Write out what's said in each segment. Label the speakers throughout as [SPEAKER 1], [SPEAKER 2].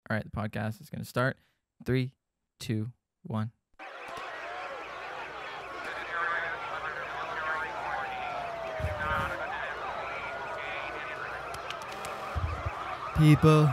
[SPEAKER 1] All right, the podcast is going to start. 3, 2, 1. People,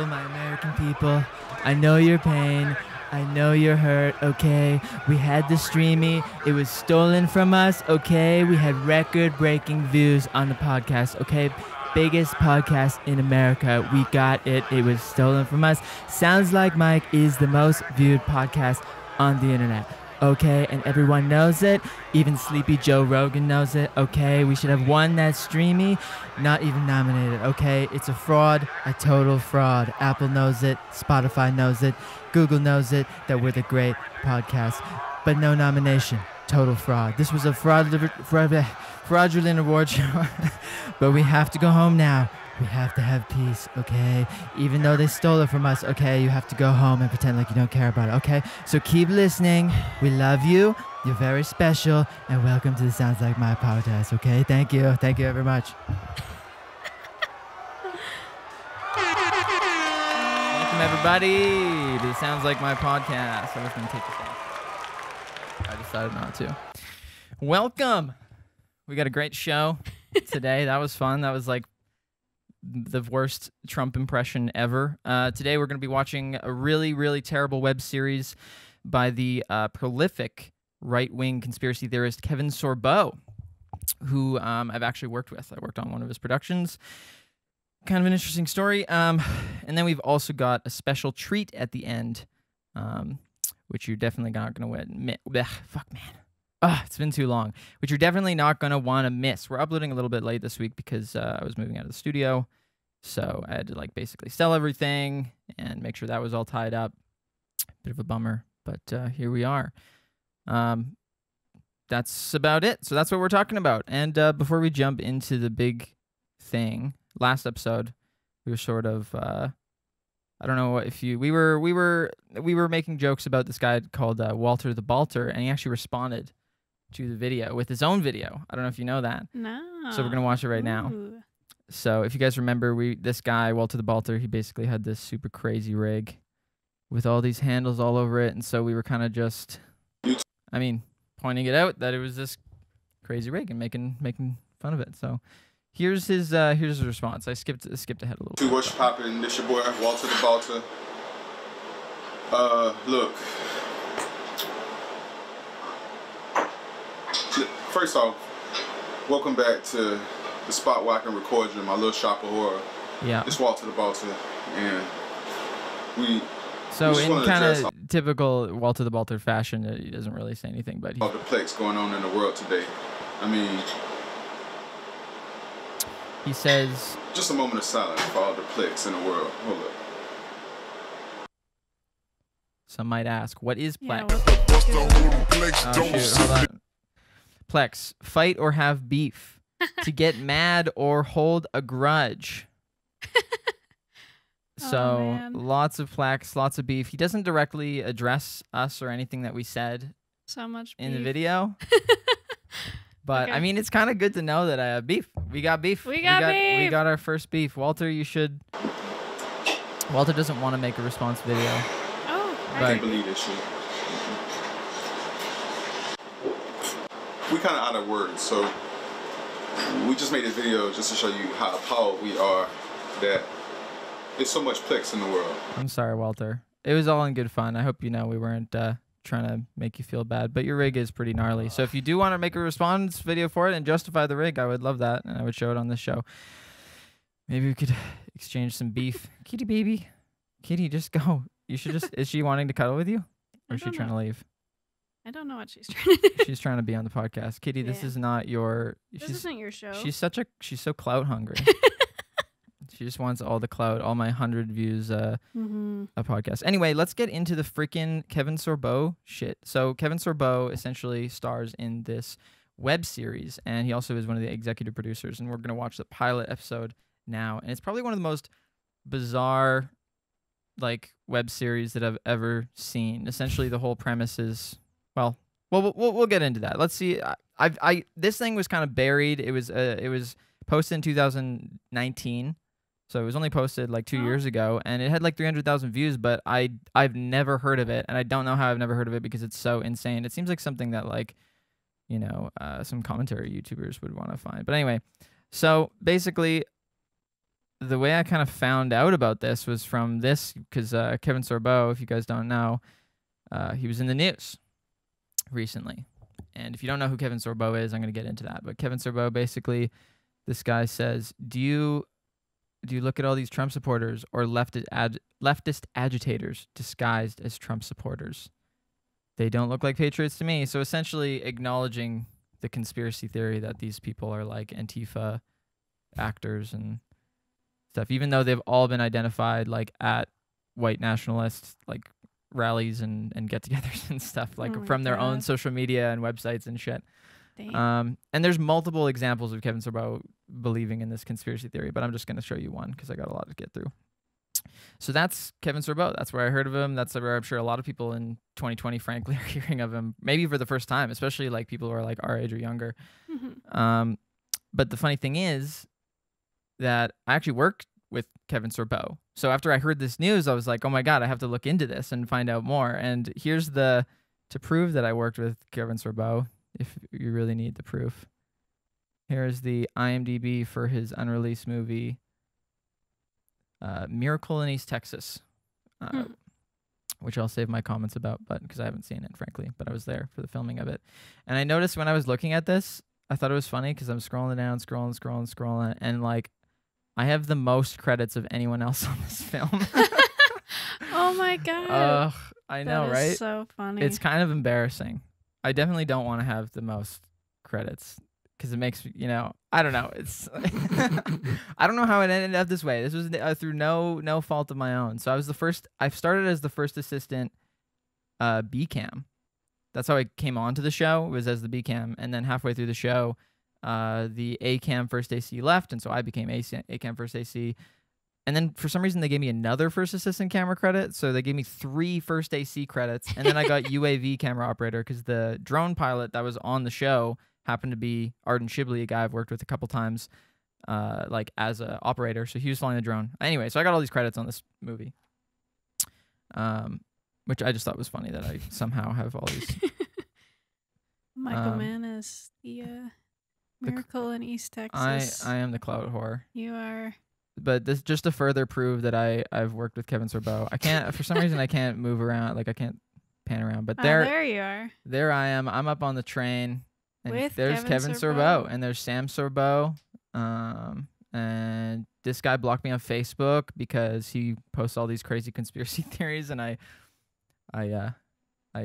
[SPEAKER 1] my American people, I know your pain. I know you're hurt, okay? We had the streamy. It was stolen from us, okay? We had record-breaking views on the podcast, okay? Biggest podcast in America. We got it. It was stolen from us. Sounds Like Mike is the most viewed podcast on the internet, okay? And everyone knows it. Even Sleepy Joe Rogan knows it, okay? We should have one that's streamy, not even nominated, okay? It's a fraud, a total fraud. Apple knows it. Spotify knows it. Google knows it, that we're the great podcast. But no nomination. Total fraud. This was a fraudulent award show. But we have to go home now. We have to have peace, okay? Even though they stole it from us, okay? You have to go home and pretend like you don't care about it, okay? So keep listening. We love you. You're very special. And welcome to the Sounds Like My podcast, okay? Thank you. Thank you very much. Welcome, everybody, to the Sounds Like My podcast. I was going to take this off. I decided not to. Welcome. We got a great show today. That was fun. That was like the worst Trump impression ever. Today we're going to be watching a really, really terrible web series by the prolific right-wing conspiracy theorist Kevin Sorbo, who I've actually worked with. I worked on one of his productions. Kind of an interesting story. And then we've also got a special treat at the end, which you're definitely not going to admit. Fuck, man. It's been too long. Which you're definitely not going to want to miss. We're uploading a little bit late this week because I was moving out of the studio. So I had to like basically sell everything and make sure that was all tied up. Bit of a bummer, but here we are. That's about it. So that's what we're talking about. And before we jump into the big thing, last episode we were sort of I don't know if you we were making jokes about this guy called Walter the Balter, and he actually responded to the video with his own video. I don't know if you know that.
[SPEAKER 2] No.
[SPEAKER 1] So we're gonna watch it right now. So if you guys remember, this guy Walter the Balter, he basically had this super crazy rig with all these handles all over it, and so we were kind of just, I mean, pointing it out that it was this crazy rig and making fun of it. So here's his response. I skipped ahead a little bit.
[SPEAKER 3] What's poppin'? This your boy Walter the Balter. Look. First off, welcome back to the spot where I can record you in my little shop of horror.
[SPEAKER 1] Yeah.
[SPEAKER 3] It's Walter the Balter, and we.
[SPEAKER 1] So in kind of typical Walter the Balter fashion, he doesn't really say anything, but
[SPEAKER 3] all the depicts going on in the world today. I mean,
[SPEAKER 1] he says,
[SPEAKER 3] just a moment of silence for all the depicts in the world. Hold up.
[SPEAKER 1] Some might ask, what is Plex?
[SPEAKER 2] Yeah,
[SPEAKER 1] Oh shoot, hold on. Plex, fight or have beef. To get mad or hold a grudge. So lots of Plex, lots of beef. He doesn't directly address us or anything that we said
[SPEAKER 2] so much beef
[SPEAKER 1] in the video. But okay. I mean, it's kind of good to know that I have beef. We got beef.
[SPEAKER 2] We got beef.
[SPEAKER 1] We got our first beef. Walter, you should. Walter doesn't want to make a response video.
[SPEAKER 2] Oh,
[SPEAKER 3] I can't believe this shit. We kind of out of words, so we just made this video just to show you how appalled we are that there's so much Plex in the world.
[SPEAKER 1] I'm sorry, Walter. It was all in good fun. I hope you know we weren't trying to make you feel bad, but your rig is pretty gnarly. So if you do want to make a response video for it and justify the rig, I would love that, and I would show it on this show. Maybe we could exchange some beef. Kitty, baby. Kitty, just go. You should just... Is she wanting to cuddle with you? Or is she trying to leave?
[SPEAKER 2] I don't know what she's trying to do.
[SPEAKER 1] She's trying to be on the podcast. Kitty, this is not your...
[SPEAKER 2] This isn't your show.
[SPEAKER 1] She's so clout hungry. She just wants all the clout, all my 100 views a podcast. Anyway, let's get into the freaking Kevin Sorbo shit. So Kevin Sorbo essentially stars in this web series, and he also is one of the executive producers, and we're going to watch the pilot episode now. And it's probably one of the most bizarre like web series that I've ever seen. Essentially, the whole premise is, well, we'll get into that. Let's see. This thing was kind of buried. It was posted in 2019. So it was only posted like 2 years ago, and it had like 300,000 views, but I've never heard of it, and I don't know how I've never heard of it because it's so insane. It seems like something that like, you know, some commentary YouTubers would want to find. But anyway, so basically, the way I kind of found out about this was from this, because Kevin Sorbo, if you guys don't know, he was in the news recently. And if you don't know who Kevin Sorbo is, I'm going to get into that. But Kevin Sorbo, basically, this guy says, do you look at all these Trump supporters or leftist agitators disguised as Trump supporters? They don't look like patriots to me. So essentially acknowledging the conspiracy theory that these people are like Antifa actors and stuff, even though they've all been identified like at white nationalist like rallies and get-togethers and stuff, like from their own social media and websites and shit. And there's multiple examples of Kevin Sorbo believing in this conspiracy theory, but I'm just going to show you one because I got a lot to get through. So that's Kevin Sorbo. That's where I heard of him. That's where I'm sure a lot of people in 2020, frankly, are hearing of him, maybe for the first time, especially like people who are like our age or younger. But the funny thing is that I actually worked with Kevin Sorbo. So after I heard this news, I was like, oh my God, I have to look into this and find out more. And here's to prove that I worked with Kevin Sorbo, if you really need the proof. Here's the IMDb for his unreleased movie, Miracle in East Texas, which I'll save my comments about, but because I haven't seen it, frankly, but I was there for the filming of it. And I noticed when I was looking at this, I thought it was funny because I'm scrolling down, scrolling, and like, I have the most credits of anyone else on this film.
[SPEAKER 2] Oh my God.
[SPEAKER 1] Ugh, I know,
[SPEAKER 2] That
[SPEAKER 1] right?
[SPEAKER 2] is so funny.
[SPEAKER 1] It's kind of embarrassing. I definitely don't want to have the most credits because it makes, you know, I don't know. It's I don't know how it ended up this way. This was through no fault of my own. So I started as the first assistant B cam. That's how I came onto the show, was as the B cam, and then halfway through the show, the A cam first AC left, and so I became A cam first AC. And then for some reason they gave me another first assistant camera credit, so they gave me 3 first AC credits, and then I got UAV camera operator because the drone pilot that was on the show happened to be Arden Shibley, a guy I've worked with a couple times, like as an operator, so he was flying the drone. Anyway, so I got all these credits on this movie, which I just thought was funny that I somehow have all these.
[SPEAKER 2] Michael Mann is the Miracle in East Texas.
[SPEAKER 1] I am the clout whore.
[SPEAKER 2] You are.
[SPEAKER 1] But this just to further prove that I've worked with Kevin Sorbo. I can't, for some reason I can't move around, like I can't pan around. But
[SPEAKER 2] there you are.
[SPEAKER 1] There I am. I'm up on the train. And
[SPEAKER 2] With
[SPEAKER 1] there's Kevin Sorbo. And there's Sam Sorbo. And this guy blocked me on Facebook because he posts all these crazy conspiracy theories, and I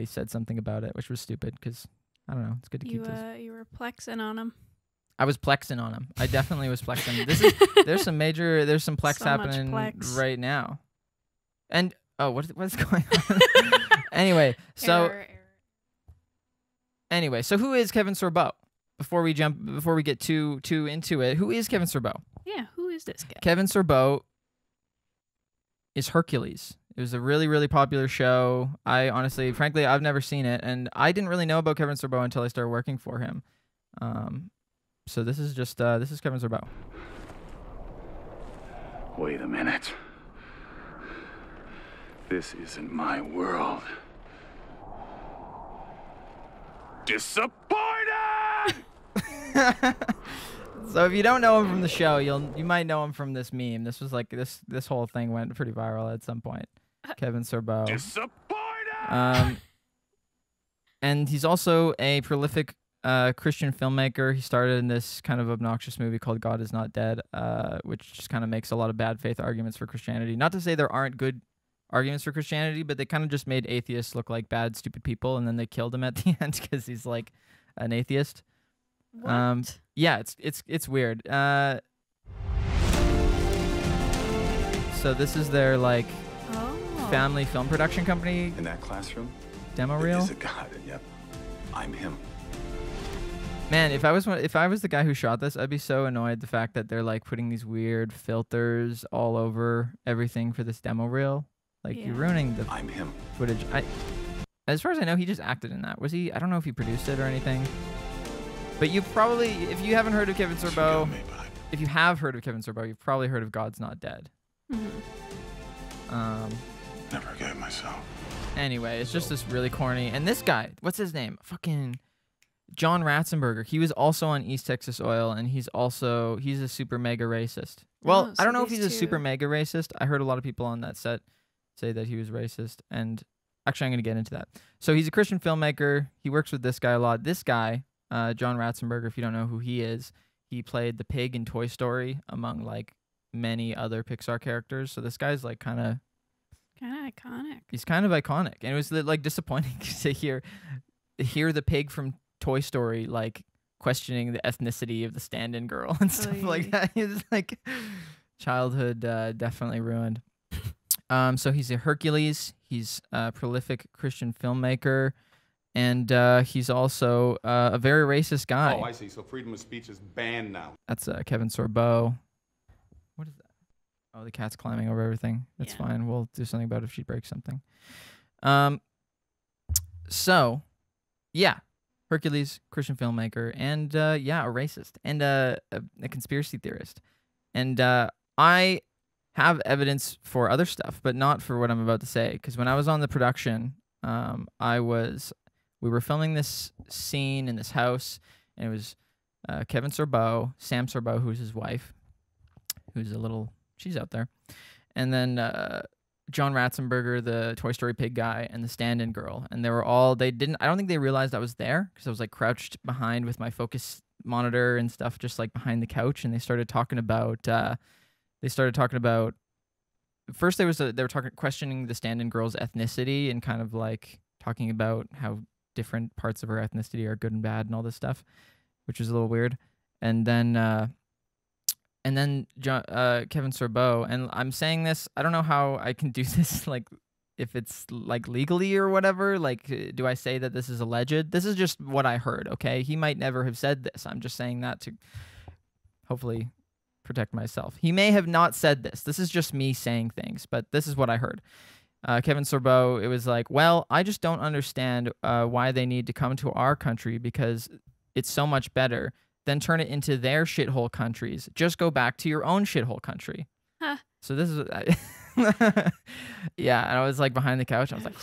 [SPEAKER 1] said something about it, which was stupid because I don't know. It's good to keep this.
[SPEAKER 2] You were plexing on him.
[SPEAKER 1] I was plexing on him. I definitely was plexing. There's some plex
[SPEAKER 2] So
[SPEAKER 1] happening
[SPEAKER 2] plex.
[SPEAKER 1] right now. And what is going on? Anyway, so who is Kevin Sorbo? Before we get too into it, who is Kevin Sorbo?
[SPEAKER 2] Yeah, who is this guy?
[SPEAKER 1] Kevin Sorbo is Hercules. It was a really, really popular show. I honestly, frankly, I've never seen it, and I didn't really know about Kevin Sorbo until I started working for him. So this is Kevin Sorbo.
[SPEAKER 4] Wait a minute. This isn't my world. Disappointed!
[SPEAKER 1] So if you don't know him from the show, you might know him from this meme. This was like this whole thing went pretty viral at some point. Kevin Sorbo.
[SPEAKER 4] Disappointed!
[SPEAKER 1] And he's also a prolific Christian filmmaker. He started in this kind of obnoxious movie called God Is Not Dead, which just kind of makes a lot of bad faith arguments for Christianity. Not to say there aren't good arguments for Christianity, but they kind of just made atheists look like bad, stupid people, and then they killed him at the end because he's like an atheist.
[SPEAKER 2] What?
[SPEAKER 1] Yeah, it's weird. So this is their like family film production company.
[SPEAKER 4] In that classroom,
[SPEAKER 1] demo reel.
[SPEAKER 4] There's a God, and yep, I'm him.
[SPEAKER 1] Man, if I was the guy who shot this, I'd be so annoyed the fact that they're like putting these weird filters all over everything for this demo reel. Like you're ruining the
[SPEAKER 4] I'm him.
[SPEAKER 1] footage. As far as I know, he just acted in that. Was he? I don't know if he produced it or anything. But you probably, if you haven't heard of Kevin Sorbo, if you have heard of Kevin Sorbo, you've probably heard of God's Not Dead.
[SPEAKER 4] Never forget myself.
[SPEAKER 1] Anyway, it's just this really corny. And this guy, what's his name? Fucking John Ratzenberger. He was also on East Texas Oil, and he's a super mega racist. Well, I don't know if he's a super mega racist. I heard a lot of people on that set say that he was racist, and actually I'm going to get into that. So he's a Christian filmmaker. He works with this guy a lot. This guy, John Ratzenberger, if you don't know who he is, he played the pig in Toy Story among like many other Pixar characters. So this guy's like kind of
[SPEAKER 2] iconic.
[SPEAKER 1] He's kind of iconic, and it was like disappointing to hear the pig from Toy Story like questioning the ethnicity of the stand-in girl and stuff like that. It's like childhood definitely ruined. So he's a Hercules. He's a prolific Christian filmmaker, and he's also a very racist guy.
[SPEAKER 4] Oh, I see. So freedom of speech is banned now.
[SPEAKER 1] That's Kevin Sorbo. What is that? Oh, the cat's climbing over everything. That's fine. We'll do something about it if she breaks something. So, yeah. Hercules, Christian filmmaker, and a racist, and a conspiracy theorist. And I have evidence for other stuff, but not for what I'm about to say. Because when I was on the production, we were filming this scene in this house, and it was Kevin Sorbo, Sam Sorbo, who's his wife, who's she's out there, and then John Ratzenberger, the Toy Story pig guy, and the stand-in girl. And I don't think they realized I was there, because I was like crouched behind with my focus monitor and stuff, just like behind the couch. And they started talking about, first they were questioning the stand-in girl's ethnicity, and kind of like talking about how different parts of her ethnicity are good and bad and all this stuff, which is a little weird. And then Kevin Sorbo, and I'm saying this, I don't know how I can do this, like, if it's, like, legally or whatever. Like, do I say that this is alleged? This is just what I heard, okay? He might never have said this. I'm just saying that to hopefully protect myself. He may have not said this. This is just me saying things, but this is what I heard. Kevin Sorbo, it was like, well, I just don't understand why they need to come to our country, because it's so much better. Then turn it into their shithole countries. Just go back to your own shithole country.
[SPEAKER 2] Huh.
[SPEAKER 1] So this is, yeah. And I was like behind the couch. I was like,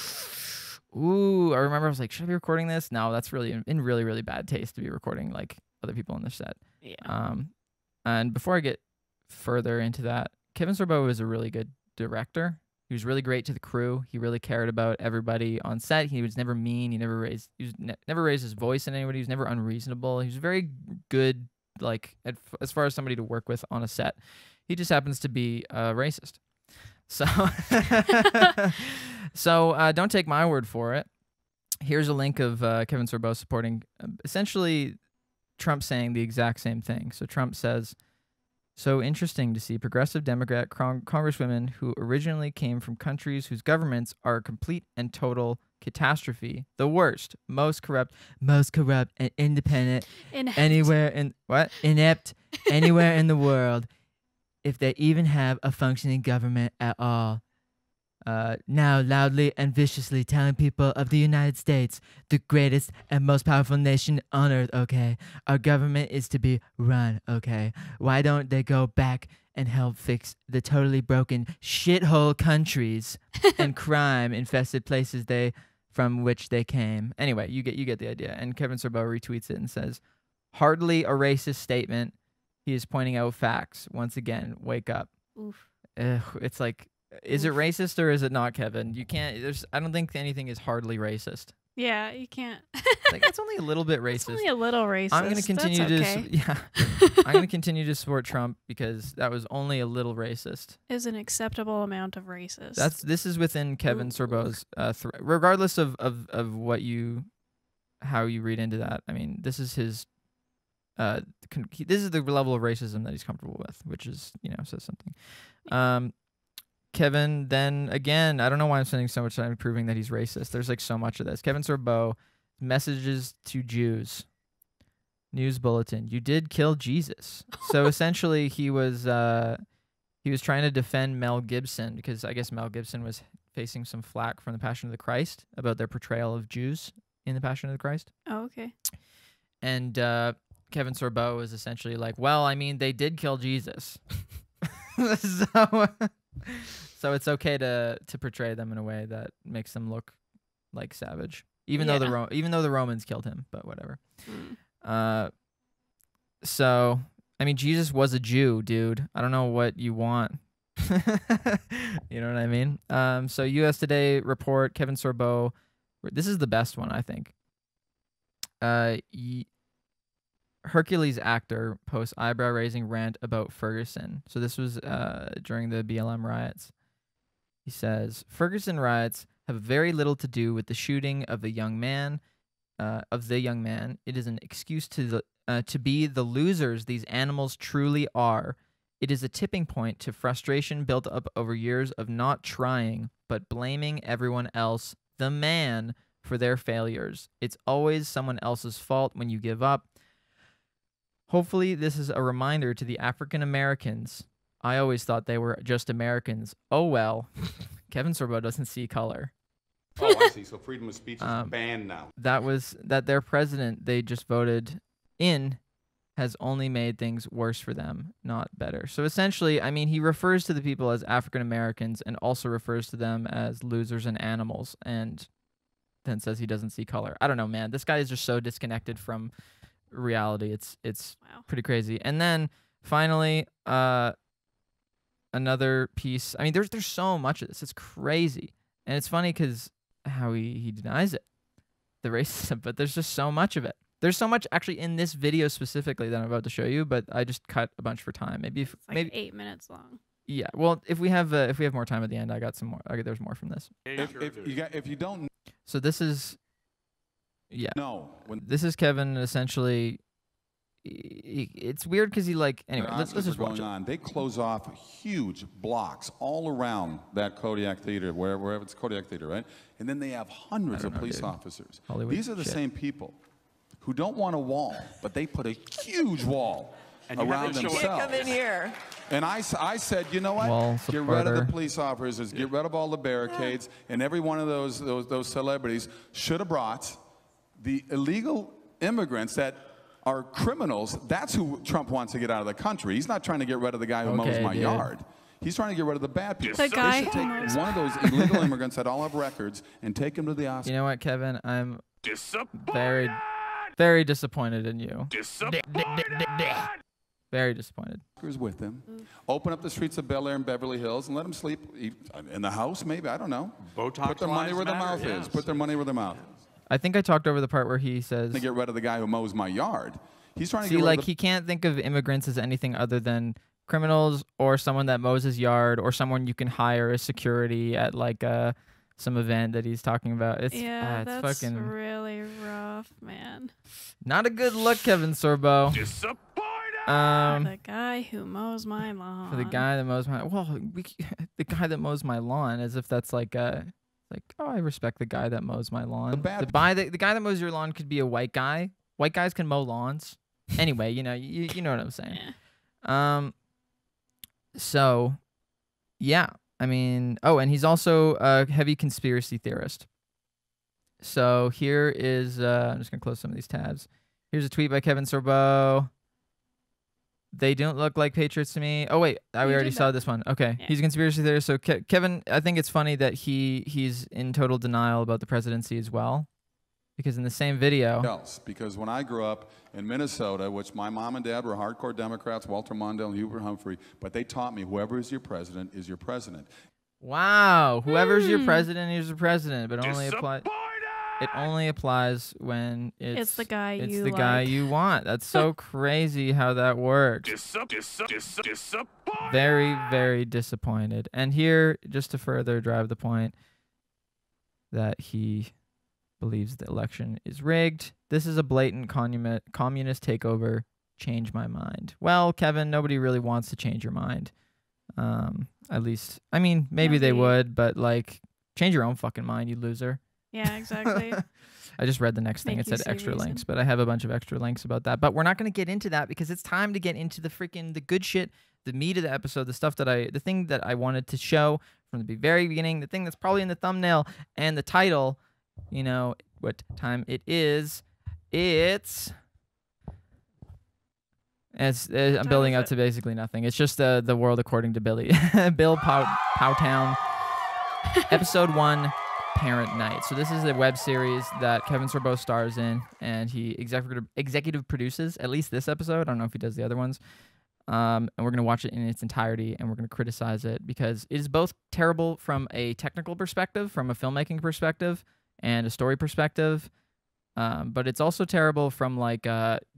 [SPEAKER 1] ooh. I remember I was like, should I be recording this? No, that's really in really, really bad taste to be recording like other people on the set.
[SPEAKER 2] Yeah.
[SPEAKER 1] And before I get further into that, Kevin Sorbo is a really good director. He was really great to the crew. He really cared about everybody on set. He was never mean. He never raised his voice at anybody. He was never unreasonable. He was very good, like, as far as somebody to work with on a set. He just happens to be racist. So, don't take my word for it. Here's a link of Kevin Sorbo supporting essentially Trump saying the exact same thing. So Trump says, "So interesting to see progressive Democrat congresswomen who originally came from countries whose governments are a complete and total catastrophe, the worst, most corrupt and independent
[SPEAKER 2] Inept.
[SPEAKER 1] inept anywhere in the world, if they even have a functioning government at all. Now loudly and viciously telling people of the United States, the greatest and most powerful nation on earth, okay? Our government is to be run, okay? Why don't they go back and help fix the totally broken shithole countries and crime-infested places from which they came?" Anyway, you get the idea. And Kevin Sorbo retweets it and says, "Hardly a racist statement. He is pointing out facts. Once again, wake up."
[SPEAKER 2] Oof.
[SPEAKER 1] It's like, is it racist or is it not, Kevin? You can't. I don't think anything is hardly racist.
[SPEAKER 2] Yeah, you can't.
[SPEAKER 1] Like, it's only a little bit racist.
[SPEAKER 2] It's only a little racist.
[SPEAKER 1] I'm going to continue
[SPEAKER 2] That's
[SPEAKER 1] I'm going to continue to support Trump because that was only a little racist.
[SPEAKER 2] Is an acceptable amount of racist.
[SPEAKER 1] This is within Kevin Sorbo's regardless of how you read into that. I mean, this is his this is the level of racism that he's comfortable with, which is, says something. Kevin, then again, I don't know why I'm spending so much time proving that he's racist. There's like so much of this. Kevin Sorbo, messages to Jews. News bulletin: "You did kill Jesus." So essentially, he was trying to defend Mel Gibson, because I guess Mel Gibson was facing some flack from the Passion of the Christ about their portrayal of Jews in the Passion of the Christ.
[SPEAKER 2] Oh, okay.
[SPEAKER 1] And Kevin Sorbo is essentially like, well, I mean, they did kill Jesus. so it's okay to portray them in a way that makes them look like savage, even though the Romans killed him, but whatever. So I mean, Jesus was a Jew, dude. I don't know what you want. You know what I mean? So U.S. Today report, Kevin Sorbo. This is the best one, I think. Hercules actor posts eyebrow-raising rant about Ferguson. So this was during the BLM riots. He says, Ferguson riots have very little to do with the shooting of the young man. It is an excuse to be the losers these animals truly are. It is a tipping point to frustration built up over years of not trying, but blaming everyone else, the man, for their failures. It's always someone else's fault when you give up. Hopefully, this is a reminder to the African Americans. I always thought they were just Americans. Oh well. Kevin Sorbo doesn't see color.
[SPEAKER 4] Oh, I see. So freedom of speech is banned now.
[SPEAKER 1] That their president they just voted in has only made things worse for them, not better. So essentially, I mean, he refers to the people as African Americans and also refers to them as losers and animals, and then says he doesn't see color. I don't know, man. This guy is just so disconnected from reality. It's
[SPEAKER 2] Wow.
[SPEAKER 1] pretty crazy. And then finally, another piece. I mean, there's so much of this. It's crazy, and it's funny because how he denies it, the racism, but there's just so much of it. There's so much actually in this video specifically that I'm about to show you, but I just cut a bunch for time.
[SPEAKER 2] It's like 8 minutes long.
[SPEAKER 1] Yeah. Well, if we have more time at the end, I got some more. There's more from this.
[SPEAKER 4] If you don't
[SPEAKER 1] So this is,
[SPEAKER 4] know
[SPEAKER 1] this is Kevin essentially. It's weird because he like anyway. Let's just watch it.
[SPEAKER 4] They close off huge blocks all around that Kodiak Theater, wherever it's Kodiak Theater, right? And then they have hundreds of police officers.
[SPEAKER 1] Hollywood
[SPEAKER 4] These are the
[SPEAKER 1] shit.
[SPEAKER 4] same people who don't want a wall, but they put a huge wall around themselves.
[SPEAKER 5] Can't come in here.
[SPEAKER 4] And I said, you know what?
[SPEAKER 1] Wall
[SPEAKER 4] Get rid of the
[SPEAKER 1] supporter.
[SPEAKER 4] police officers, get rid of all the barricades, and every one of those celebrities should have brought the illegal immigrants that are criminals. That's who Trump wants to get out of the country. He's not trying to get rid of the guy who mows my yard. He's trying to get rid of the bad people.
[SPEAKER 2] The guy
[SPEAKER 4] They should
[SPEAKER 2] who
[SPEAKER 4] take
[SPEAKER 2] mows
[SPEAKER 4] one of those illegal immigrants that all have records and take him to the Oscars.
[SPEAKER 1] You know what, Kevin? I'm very, very disappointed in you. Very disappointed.
[SPEAKER 4] With them. Open up the streets of Bel Air and Beverly Hills and let them sleep in the house, maybe. I don't know.
[SPEAKER 6] Botox
[SPEAKER 4] Put their money
[SPEAKER 6] lives
[SPEAKER 4] where their
[SPEAKER 6] matter,
[SPEAKER 4] mouth is.
[SPEAKER 6] yes.
[SPEAKER 4] Put their money where their mouth is.
[SPEAKER 1] I think I talked over the part where he says,
[SPEAKER 4] To get rid of the guy who mows my yard. He's trying to
[SPEAKER 1] see,
[SPEAKER 4] get rid
[SPEAKER 1] like
[SPEAKER 4] of the
[SPEAKER 1] he can't think of immigrants as anything other than criminals or someone that mows his yard or someone you can hire as security at like some event that he's talking about. It's
[SPEAKER 2] Yeah,
[SPEAKER 1] it's
[SPEAKER 2] that's
[SPEAKER 1] fucking
[SPEAKER 2] really rough, man.
[SPEAKER 1] not a good look, Kevin Sorbo.
[SPEAKER 2] The guy who mows my lawn.
[SPEAKER 1] For the guy that mows my the guy that mows my lawn, as if that's like oh, I respect the guy that mows my lawn. The guy that mows your lawn could be a white guy. White guys can mow lawns. Anyway, you know what I'm saying.
[SPEAKER 2] Yeah.
[SPEAKER 1] So, yeah, I mean, oh, and he's also a heavy conspiracy theorist. So here is, I'm just gonna close some of these tabs. Here's a tweet by Kevin Sorbo. They don't look like patriots to me. Oh wait, we already saw this one. Okay,
[SPEAKER 2] Yeah.
[SPEAKER 1] he's a conspiracy theorist. So Kevin, I think it's funny that he's in total denial about the presidency as well, because in the same video.
[SPEAKER 4] else. Because when I grew up in Minnesota, which my mom and dad were hardcore Democrats, Walter Mondale and Hubert Humphrey, but they taught me whoever is your president is your president.
[SPEAKER 1] Wow, whoever's your president is your president, but it only applies when
[SPEAKER 2] It's the guy
[SPEAKER 1] it's
[SPEAKER 2] you
[SPEAKER 1] the guy
[SPEAKER 2] like.
[SPEAKER 1] you want. That's so crazy how that works. Very, very disappointed. And here, just to further drive the point that he believes the election is rigged, this is a blatant communist takeover. Change my mind. Well, Kevin, nobody really wants to change your mind. At least, I mean, maybe they would, but like, change your own fucking mind, you loser.
[SPEAKER 2] Yeah, exactly.
[SPEAKER 1] I just read the next thing.
[SPEAKER 2] Make
[SPEAKER 1] It
[SPEAKER 2] you
[SPEAKER 1] said
[SPEAKER 2] see
[SPEAKER 1] extra
[SPEAKER 2] reason.
[SPEAKER 1] links, but I have a bunch of extra links about that. But we're not going to get into that because it's time to get into the good shit, the meat of the episode, the thing that I wanted to show from the very beginning, the thing that's probably in the thumbnail and the title. You know what time it is. It's I'm building up to basically nothing. It's just the world according to Billy. Bill Powtown. Episode 1, Parent Night. So this is a web series that Kevin Sorbo stars in, and he executive produces at least this episode. I don't know if he does the other ones. And we're going to watch it in its entirety, and we're going to criticize it because it is both terrible from a technical perspective, from a filmmaking perspective, and a story perspective. But it's also terrible from like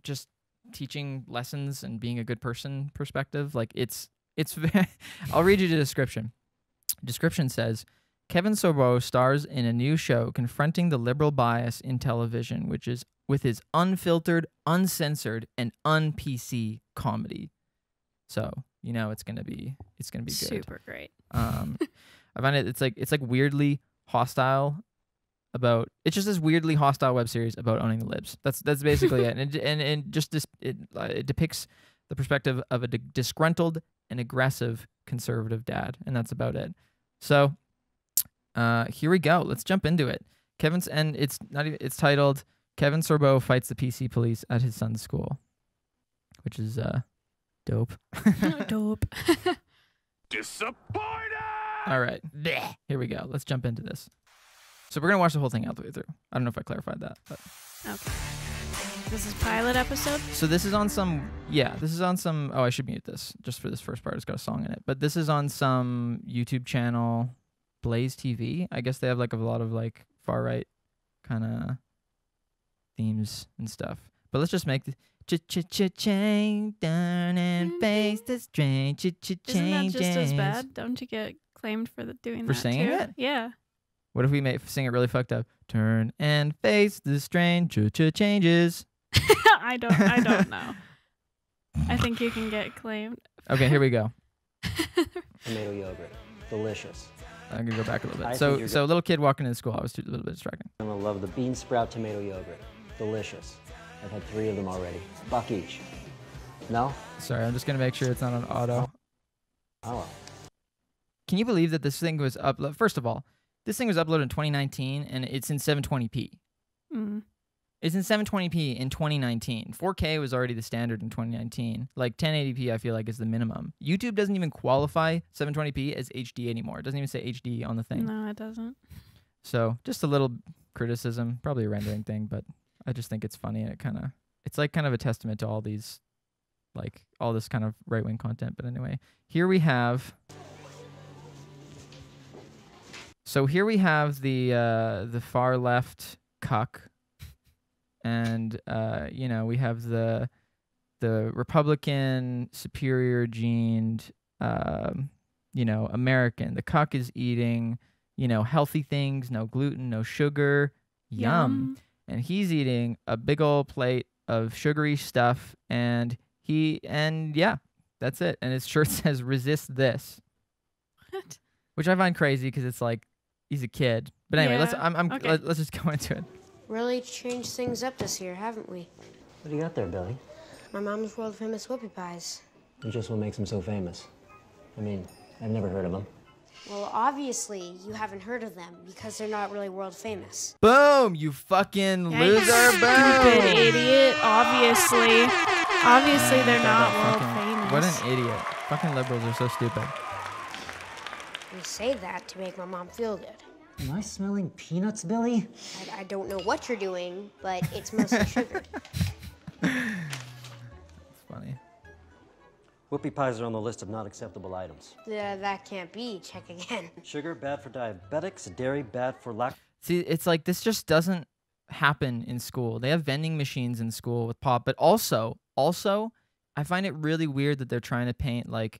[SPEAKER 1] just teaching lessons and being a good person perspective. Like it's I'll read you the description. Description says, Kevin Sorbo stars in a new show confronting the liberal bias in television, which is with his unfiltered, uncensored, and un-PC comedy. So, you know, it's gonna be good.
[SPEAKER 2] Super great.
[SPEAKER 1] I find it's like weirdly hostile about, it's just this weirdly hostile web series about owning the libs. That's basically it. And just this, it depicts the perspective of a disgruntled and aggressive conservative dad, and that's about it. So, here we go. Let's jump into it. It's titled Kevin Sorbo Fights the PC Police at His Son's School, which is dope.
[SPEAKER 2] Dope.
[SPEAKER 4] Disappointed!
[SPEAKER 1] All right. Here we go. Let's jump into this. So we're going to watch the whole thing all the way through. I don't know if I clarified that, but
[SPEAKER 2] Okay. This is pilot episode?
[SPEAKER 1] so this is on some oh, I should mute this just for this first part. It's got a song in it. But this is on some YouTube channel, Blaze TV. I guess they have like a lot of like far right kind of themes and stuff. But let's just make the cha-cha-cha-chang, turn and face the strange
[SPEAKER 2] Isn't that just as
[SPEAKER 1] changes.
[SPEAKER 2] bad? Don't you get claimed for doing
[SPEAKER 1] For
[SPEAKER 2] that
[SPEAKER 1] singing
[SPEAKER 2] too?
[SPEAKER 1] it?
[SPEAKER 2] Yeah.
[SPEAKER 1] What if we sing it really fucked up? Turn and face the strange changes.
[SPEAKER 2] I don't know. I think you can get claimed.
[SPEAKER 1] Okay, here we go.
[SPEAKER 5] Tomato yogurt. Delicious.
[SPEAKER 1] I'm gonna go back a little
[SPEAKER 5] I
[SPEAKER 1] bit.
[SPEAKER 5] think
[SPEAKER 1] So a little kid walking into school. I was a little bit distracting.
[SPEAKER 5] I'm gonna love the bean sprout tomato yogurt. Delicious. I've had 3 of them already. $1 each. No?
[SPEAKER 1] Sorry, I'm just gonna make sure it's not on auto.
[SPEAKER 5] Oh well.
[SPEAKER 1] Can you believe that this thing was uploaded? First of all, this thing was uploaded in 2019, and it's in 720p.
[SPEAKER 2] Mm.
[SPEAKER 1] It's in 720p in 2019. 4K was already the standard in 2019. Like 1080p, I feel like is the minimum. YouTube doesn't even qualify 720p as HD anymore. It doesn't even say HD on the thing.
[SPEAKER 2] No, it doesn't.
[SPEAKER 1] So just a little criticism, probably a rendering thing, but I just think it's funny, and it's like kind of a testament to all these, like all this kind of right-wing content. But anyway, here we have. So here we have the far left cuck, and you know, we have the Republican superior gened you know, American. The cuck is eating, you know, healthy things, no gluten, no sugar, yum. And he's eating a big old plate of sugary stuff, and yeah, that's it. And his shirt says "Resist this,"
[SPEAKER 2] What?
[SPEAKER 1] which I find crazy because it's like he's a kid. But anyway,
[SPEAKER 2] Yeah,
[SPEAKER 1] let's just go into it.
[SPEAKER 6] Really changed things up this year, haven't we?
[SPEAKER 5] What do you got there, Billy?
[SPEAKER 6] My mom's world famous whoopie pies.
[SPEAKER 5] And just what makes them so famous? I mean, I've never heard of them.
[SPEAKER 6] Well, obviously, you haven't heard of them because they're not really world famous.
[SPEAKER 1] Boom! You fucking
[SPEAKER 2] Yeah, you
[SPEAKER 1] loser!
[SPEAKER 2] stupid
[SPEAKER 1] Boom!
[SPEAKER 2] idiot. Obviously they're not world famous.
[SPEAKER 1] What an idiot! Fucking liberals are so stupid.
[SPEAKER 6] You say that to make my mom feel good.
[SPEAKER 5] Am I smelling peanuts, Billy?
[SPEAKER 6] I don't know what you're doing, but it's mostly sugared.
[SPEAKER 1] It's funny.
[SPEAKER 5] Whoopie pies are on the list of not acceptable items.
[SPEAKER 6] That can't be. Check again.
[SPEAKER 5] Sugar, bad for diabetics. Dairy, bad for
[SPEAKER 1] See, it's like this just doesn't happen in school. They have vending machines in school with pop, but also, I find it really weird that they're trying to paint like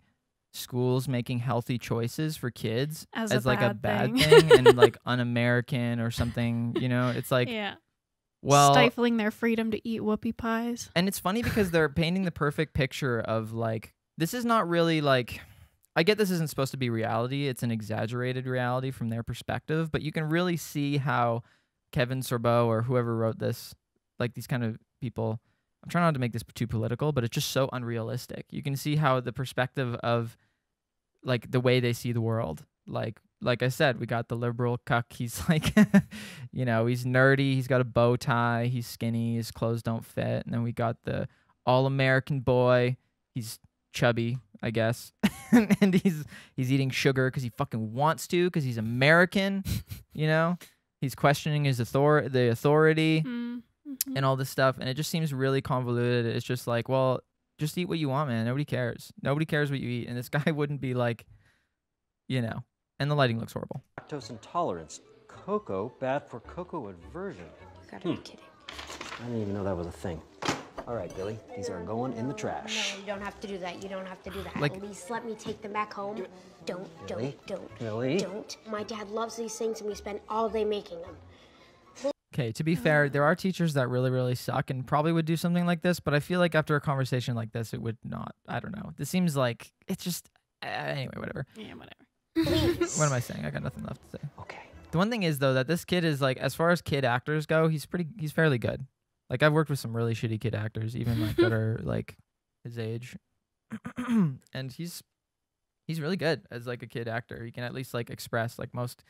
[SPEAKER 1] schools making healthy choices for kids
[SPEAKER 2] As
[SPEAKER 1] like a
[SPEAKER 2] bad
[SPEAKER 1] bad
[SPEAKER 2] thing.
[SPEAKER 1] thing and like un-American or something. You know, it's like
[SPEAKER 2] Yeah.
[SPEAKER 1] well,
[SPEAKER 2] Stifling their freedom to eat whoopie pies.
[SPEAKER 1] and it's funny because they're painting the perfect picture of like this is not really like. I get this isn't supposed to be reality. It's an exaggerated reality from their perspective, but you can really see how Kevin Sorbo or whoever wrote this, like these kind of people, I'm trying not to make this too political, but it's just so unrealistic. You can see how the perspective of like the way they see the world, like I said, we got the liberal cuck. He's like, you know, he's nerdy. He's got a bow tie. He's skinny. His clothes don't fit. And then we got the all-American boy. He's chubby, I guess. And he's eating sugar because he fucking wants to, because he's American, you know? He's questioning the authority and all this stuff. And it just seems really convoluted. It's just like, well, just eat what you want, man. Nobody cares. Nobody cares what you eat. And this guy wouldn't be like, you know. And the lighting looks horrible.
[SPEAKER 5] Lactose intolerance. Cocoa, bad for cocoa aversion.
[SPEAKER 6] You gotta be kidding.
[SPEAKER 5] I didn't even know that was a thing. All right, Billy, these are going in the trash.
[SPEAKER 6] No, you don't have to do that. You don't have to do that.
[SPEAKER 1] Like-
[SPEAKER 6] At least let me take them back home. Don't.
[SPEAKER 5] Billy?
[SPEAKER 6] Don't. My dad loves these things and we spend all day making them.
[SPEAKER 1] Okay, to be fair, there are teachers that really, really suck and probably would do something like this, but I feel like after a conversation like this, it would not. I don't know. This seems like it's just... anyway, whatever.
[SPEAKER 2] Yeah, whatever.
[SPEAKER 6] Please.
[SPEAKER 1] What am I saying? I got nothing left to say.
[SPEAKER 5] Okay.
[SPEAKER 1] The one thing is, though, that this kid is, like, as far as kid actors go, he's fairly good. Like, I've worked with some really shitty kid actors, even, like, that are, like, his age. And he's really good as, like, a kid actor. He can at least, like, express, like, most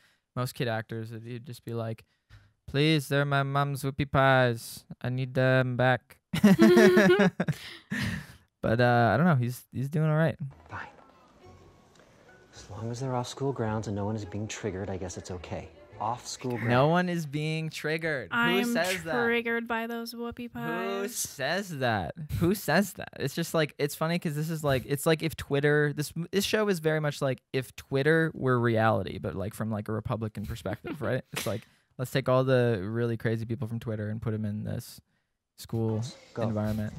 [SPEAKER 1] kid actors, he'd just be like, please, they're my mom's whoopie pies. I need them back. But, I don't know. He's doing all right.
[SPEAKER 5] Fine. As long as they're off school grounds and no one is being triggered, I guess it's okay. Off school grounds.
[SPEAKER 1] No one is being triggered. Who
[SPEAKER 2] I'm
[SPEAKER 1] says that?
[SPEAKER 2] triggered by those whoopie pies.
[SPEAKER 1] Who says that? Who says that? It's just like, it's funny because this is like, it's like if Twitter, this show is very much like if Twitter were reality, but like from like a Republican perspective, right? It's like, let's take all the really crazy people from Twitter and put them in this school environment.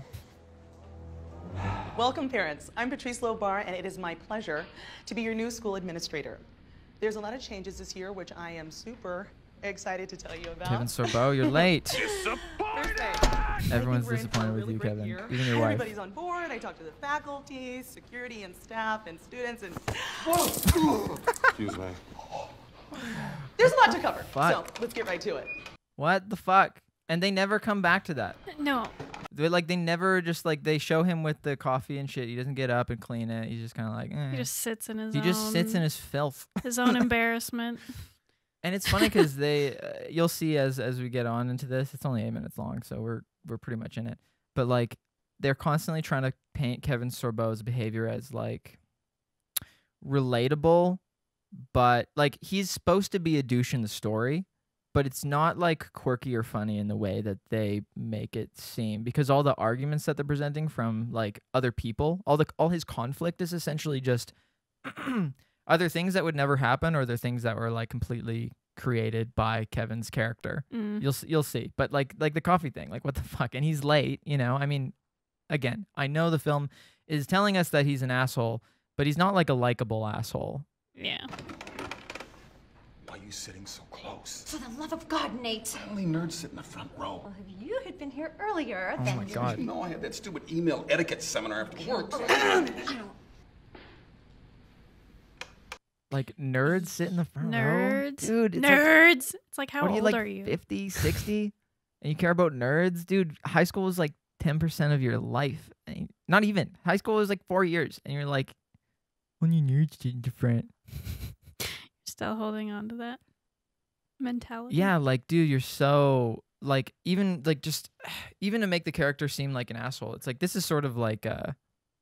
[SPEAKER 7] Welcome, parents. I'm Patrice Lobar, and it is my pleasure to be your new school administrator. There's a lot of changes this year, which I am super excited to tell you about.
[SPEAKER 1] Kevin Sorbo, you're late.
[SPEAKER 7] Thursday.
[SPEAKER 1] Everyone's
[SPEAKER 7] I think we're in for a
[SPEAKER 1] disappointed with
[SPEAKER 7] really
[SPEAKER 1] you,
[SPEAKER 7] great
[SPEAKER 1] Kevin.
[SPEAKER 7] year.
[SPEAKER 1] Even your wife.
[SPEAKER 7] Everybody's on board. I talked to the faculty, security, and staff, and students, and
[SPEAKER 3] Excuse me.
[SPEAKER 7] there's a lot to cover.
[SPEAKER 1] Fuck.
[SPEAKER 7] So let's get right to it.
[SPEAKER 1] What the fuck? And they never come back to that.
[SPEAKER 2] No.
[SPEAKER 1] They never just like, they show him with the coffee and shit. He doesn't get up and clean it. He's just kind of like, eh.
[SPEAKER 2] He just sits in his
[SPEAKER 1] He
[SPEAKER 2] own...
[SPEAKER 1] just sits in his filth.
[SPEAKER 2] his own embarrassment.
[SPEAKER 1] And it's funny because you'll see as we get on into this, it's only 8 minutes long, so we're pretty much in it. But like, they're constantly trying to paint Kevin Sorbo's behavior as like relatable, but like he's supposed to be a douche in the story, but it's not like quirky or funny in the way that they make it seem, because all the arguments that they're presenting from like other people, all his conflict is essentially just either things that would never happen or they're things that were like completely created by Kevin's character. You'll see. But like the coffee thing, like what the fuck? And he's late, you know? I mean, again, I know the film is telling us that he's an asshole, but he's not like a likable asshole.
[SPEAKER 2] Yeah.
[SPEAKER 4] Why are you sitting so close?
[SPEAKER 8] For the love of God, Nate.
[SPEAKER 4] Only nerds sit in the front row.
[SPEAKER 8] Well, if you had been here earlier,
[SPEAKER 1] Oh
[SPEAKER 8] then
[SPEAKER 1] my god.
[SPEAKER 4] You know I had that stupid email etiquette seminar after work.
[SPEAKER 1] Like nerds sit in the front row?
[SPEAKER 2] Nerds.
[SPEAKER 1] Dude, it's
[SPEAKER 2] Nerds. It's like, how
[SPEAKER 1] Like, what
[SPEAKER 2] old
[SPEAKER 1] are you, like
[SPEAKER 2] are you?
[SPEAKER 1] 50, 60? And you care about nerds? Dude, high school is like 10% of your life. And not even. High school is like 4 years. And you're like, when you nerds sit in the front.
[SPEAKER 2] Still holding on to that mentality.
[SPEAKER 1] Yeah, like, dude, you're so, like, even, like, just, even to make the character seem like an asshole, it's like, this is sort of like,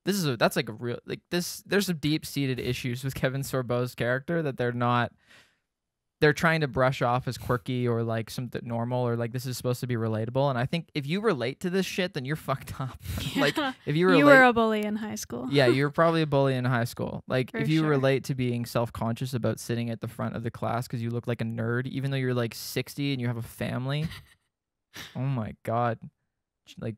[SPEAKER 1] that's like a real, like, there's some deep-seated issues with Kevin Sorbo's character that they're trying to brush off as quirky or, like, something normal or, like, this is supposed to be relatable, and I think if you relate to this shit, then you're fucked up. Like, if you relate...
[SPEAKER 2] You were a bully in high school.
[SPEAKER 1] Yeah, you're probably a bully in high school. Like,
[SPEAKER 2] For
[SPEAKER 1] if you
[SPEAKER 2] sure.
[SPEAKER 1] relate to being self-conscious about sitting at the front of the class because you look like a nerd, even though you're like 60 and you have a family. Oh my god. Like,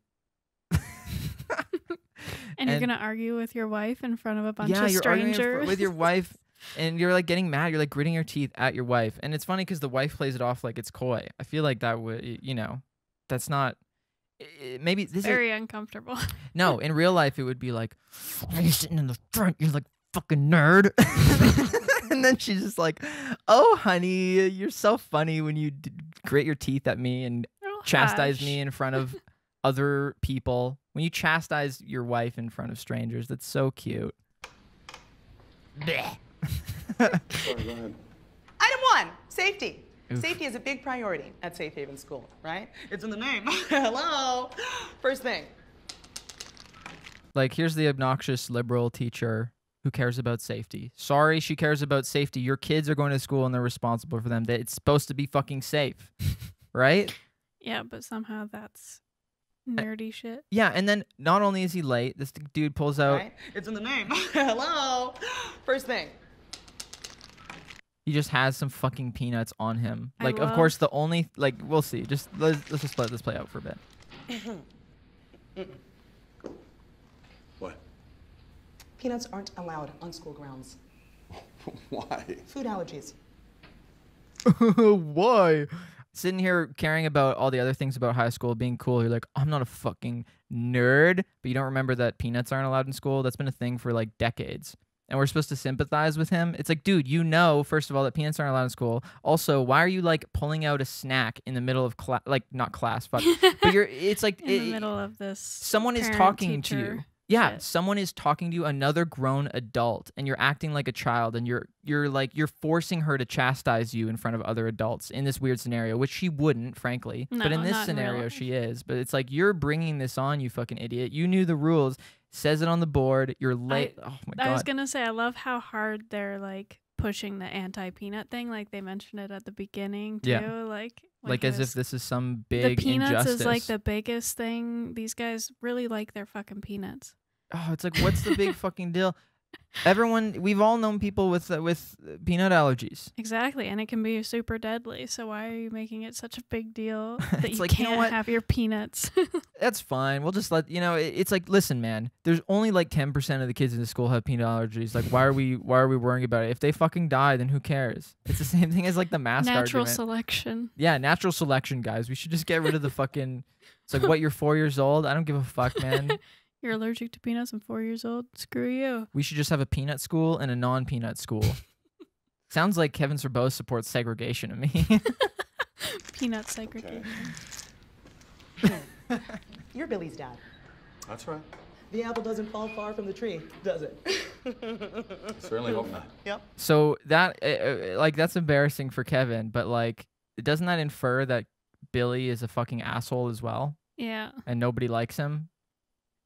[SPEAKER 2] And you're going to argue with your wife in front of a bunch of
[SPEAKER 1] you're arguing
[SPEAKER 2] strangers.
[SPEAKER 1] with your wife and you're like getting mad. You're like gritting your teeth at your wife. And it's funny because the wife plays it off like it's coy. I feel like that would, you know, that's not... maybe this
[SPEAKER 2] Very uncomfortable.
[SPEAKER 1] No, in real life, it would be like, why are you sitting in the front? You're like fucking nerd. And then she's just like, oh, honey, you're so funny when you grit your teeth at me and
[SPEAKER 2] Oh,
[SPEAKER 1] chastise
[SPEAKER 2] hush.
[SPEAKER 1] me in front of other people. When you chastise your wife in front of strangers, that's so cute. Blech.
[SPEAKER 3] Sorry, go ahead.
[SPEAKER 7] Item 1, safety. Safety is a big priority at Safe Haven School, right? It's in the name. Hello. First thing,
[SPEAKER 9] Like, here's the obnoxious liberal teacher who cares about safety. Sorry, she cares about safety. Your kids are going to school and they're responsible for them. It's supposed to be fucking safe, right?
[SPEAKER 2] Yeah, but somehow that's nerdy shit.
[SPEAKER 9] Yeah, and then not only is he late, this dude pulls out...
[SPEAKER 7] Right? It's in the name. Hello. First thing.
[SPEAKER 9] He just has some fucking peanuts on him. Like, of
[SPEAKER 2] love-
[SPEAKER 9] course, the only... Like, we'll see. Let's just let this play out for a bit.
[SPEAKER 4] What?
[SPEAKER 7] Peanuts aren't allowed on school grounds.
[SPEAKER 4] Why?
[SPEAKER 7] Food allergies.
[SPEAKER 9] Why? Sitting here caring about all the other things about high school being cool. You're like, I'm not a fucking nerd. But you don't remember that peanuts aren't allowed in school. That's been a thing for like decades. And we're supposed to sympathize with him. It's like, dude, you know, first of all, that peanuts aren't allowed in school. Also, why are you like pulling out a snack in the middle of class? Like, not class, fuck. But it's like...
[SPEAKER 2] In the middle of this.
[SPEAKER 9] Someone is
[SPEAKER 2] parent
[SPEAKER 9] talking to
[SPEAKER 2] teacher
[SPEAKER 9] you. Yeah,
[SPEAKER 2] shit.
[SPEAKER 9] someone is talking to you, another grown adult, and you're acting like a child, and you're forcing her to chastise you in front of other adults in this weird scenario, which she wouldn't, frankly. But in
[SPEAKER 2] No,
[SPEAKER 9] this
[SPEAKER 2] not in real
[SPEAKER 9] scenario,
[SPEAKER 2] life.
[SPEAKER 9] she is. But it's like, you're bringing this on, you fucking idiot. You knew the rules. Says it on the board. You're late. Oh my god.
[SPEAKER 2] I was gonna say, I love how hard they're like pushing the anti-peanut thing. Like they mentioned it at the beginning too.
[SPEAKER 9] Yeah.
[SPEAKER 2] Like when
[SPEAKER 9] Like
[SPEAKER 2] he
[SPEAKER 9] as if
[SPEAKER 2] was-
[SPEAKER 9] this is some
[SPEAKER 2] the
[SPEAKER 9] big
[SPEAKER 2] peanuts
[SPEAKER 9] injustice.
[SPEAKER 2] is like the biggest thing. These guys really like their fucking peanuts.
[SPEAKER 9] Oh, it's like, what's the big fucking deal? We've all known people with peanut allergies.
[SPEAKER 2] Exactly, and it can be super deadly. So why are you making it such a big deal that
[SPEAKER 9] It's
[SPEAKER 2] you
[SPEAKER 9] like, you know
[SPEAKER 2] can't
[SPEAKER 9] what?
[SPEAKER 2] have your peanuts?
[SPEAKER 9] That's fine. We'll just let it's like, listen, man. There's only like 10% of the kids in the school have peanut allergies. Like, why are we worrying about it? If they fucking die, then who cares? It's the same thing as like the mask
[SPEAKER 2] Natural
[SPEAKER 9] argument.
[SPEAKER 2] selection.
[SPEAKER 9] Yeah, natural selection, guys. We should just get rid of the fucking. It's like, what? You're 4 years old? I don't give a fuck, man.
[SPEAKER 2] You're allergic to peanuts and 4 years old? Screw you.
[SPEAKER 9] We should just have a peanut school and a non-peanut school. Sounds like Kevin Sorbo supports segregation to me.
[SPEAKER 2] Peanut segregation.
[SPEAKER 7] You're Billy's dad.
[SPEAKER 4] That's right.
[SPEAKER 7] The apple doesn't fall far from the tree, does it?
[SPEAKER 4] Certainly hope not.
[SPEAKER 7] Yep.
[SPEAKER 9] So that like that's embarrassing for Kevin, but like doesn't that infer that Billy is a fucking asshole as well
[SPEAKER 2] Yeah.
[SPEAKER 9] and nobody likes him?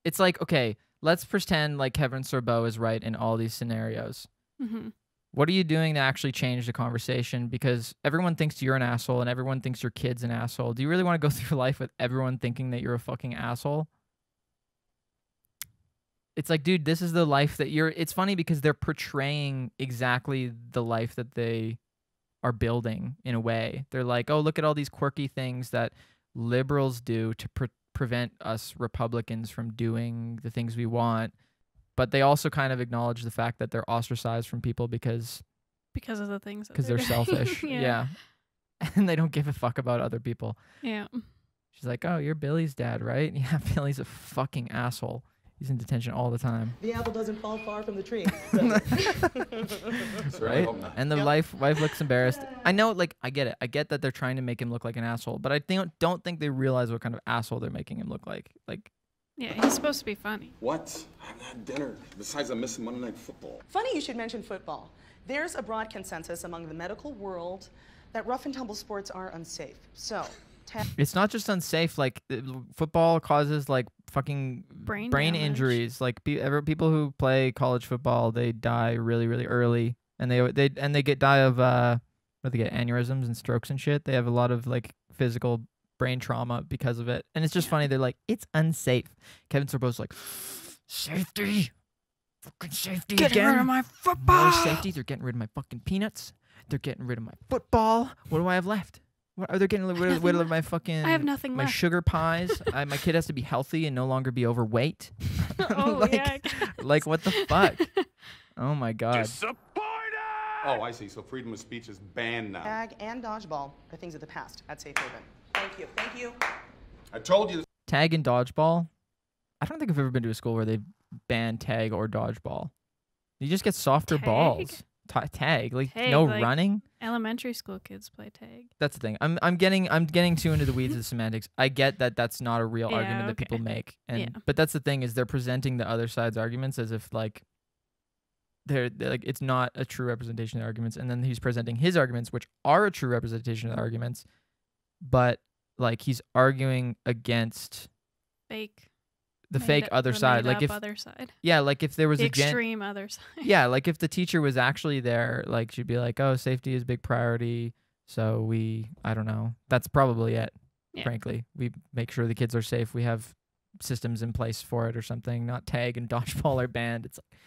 [SPEAKER 9] It's like, okay, let's pretend like Kevin Sorbo is right in all these scenarios.
[SPEAKER 2] Mm-hmm.
[SPEAKER 9] What are you doing to actually change the conversation? Because everyone thinks you're an asshole and everyone thinks your kid's an asshole. Do you really want to go through life with everyone thinking that you're a fucking asshole? It's like, dude, this is the life that you're... It's funny because they're portraying exactly the life that they are building in a way. They're like, oh, look at all these quirky things that liberals do to prevent us Republicans from doing the things we want. But they also kind of acknowledge the fact that they're ostracized from people because
[SPEAKER 2] Because of the things that
[SPEAKER 9] they're
[SPEAKER 2] doing.
[SPEAKER 9] selfish.
[SPEAKER 2] Yeah.
[SPEAKER 9] Yeah. And they don't give a fuck about other people.
[SPEAKER 2] Yeah.
[SPEAKER 9] She's like, oh, you're Billy's dad, right? Yeah, Billy's a fucking asshole. He's in detention all the time.
[SPEAKER 7] The apple doesn't fall far from the tree, does it?
[SPEAKER 9] Right?
[SPEAKER 4] hope not.
[SPEAKER 9] And the wife looks embarrassed. I know, like, I get it. I get that they're trying to make him look like an asshole, but I don't think they realize what kind of asshole they're making him look like. Like,
[SPEAKER 2] Yeah, he's supposed to be funny.
[SPEAKER 3] What? I haven't had dinner. Besides, I'm missing Monday Night Football.
[SPEAKER 7] Funny you should mention football. There's a broad consensus among the medical world that rough and tumble sports are unsafe. So,
[SPEAKER 9] it's not just unsafe. Like, football causes, like, fucking
[SPEAKER 2] Brain
[SPEAKER 9] brain
[SPEAKER 2] damage.
[SPEAKER 9] injuries. Like, people who play college football, they die really, really early. And they die of, what do they get, aneurysms and strokes and shit. They have a lot of, like, physical brain trauma because of it. And it's just funny. They're like, it's unsafe. Kevin Sorbo's like, safety. Fucking safety
[SPEAKER 2] Getting
[SPEAKER 9] again.
[SPEAKER 2] rid of my football.
[SPEAKER 9] No safety. They're getting rid of my fucking peanuts. They're getting rid of my football. What do I have left? What are they getting rid of my fucking...
[SPEAKER 2] I have nothing
[SPEAKER 9] my
[SPEAKER 2] left.
[SPEAKER 9] sugar pies. My kid has to be healthy and no longer be overweight.
[SPEAKER 2] Oh,
[SPEAKER 9] like,
[SPEAKER 2] yeah.
[SPEAKER 9] like, what the fuck? Oh, my God.
[SPEAKER 3] Oh, I see. So freedom of speech is banned now.
[SPEAKER 7] tag and dodgeball are things of the past at Safe Haven. Thank you. Thank you.
[SPEAKER 3] I told you.
[SPEAKER 9] Tag and dodgeball? I don't think I've ever been to a school where they banned tag or dodgeball. You just get softer
[SPEAKER 2] Tag?
[SPEAKER 9] balls. Tag. Like,
[SPEAKER 2] Tag,
[SPEAKER 9] no
[SPEAKER 2] like-
[SPEAKER 9] running?
[SPEAKER 2] Elementary school kids play tag.
[SPEAKER 9] That's the thing. I'm getting too into the weeds of the semantics. I get that that's not a real
[SPEAKER 2] Yeah,
[SPEAKER 9] argument that
[SPEAKER 2] okay.
[SPEAKER 9] people make, and
[SPEAKER 2] Yeah.
[SPEAKER 9] but that's the thing is they're presenting the other side's arguments as if like they're like it's not a true representation of the arguments, and then he's presenting his arguments, which are a true representation of the arguments, but like he's arguing against
[SPEAKER 2] Fake.
[SPEAKER 9] the fake other side. Like if
[SPEAKER 2] other side.
[SPEAKER 9] Yeah, like if there was
[SPEAKER 2] The
[SPEAKER 9] a
[SPEAKER 2] extreme other side.
[SPEAKER 9] Yeah, like if the teacher was actually there, like she'd be like, "Oh, safety is a big priority." So I don't know. That's probably it.
[SPEAKER 2] Yeah.
[SPEAKER 9] Frankly, we make sure the kids are safe. We have systems in place for it or something. Not tag and dodgeball are banned. It's like,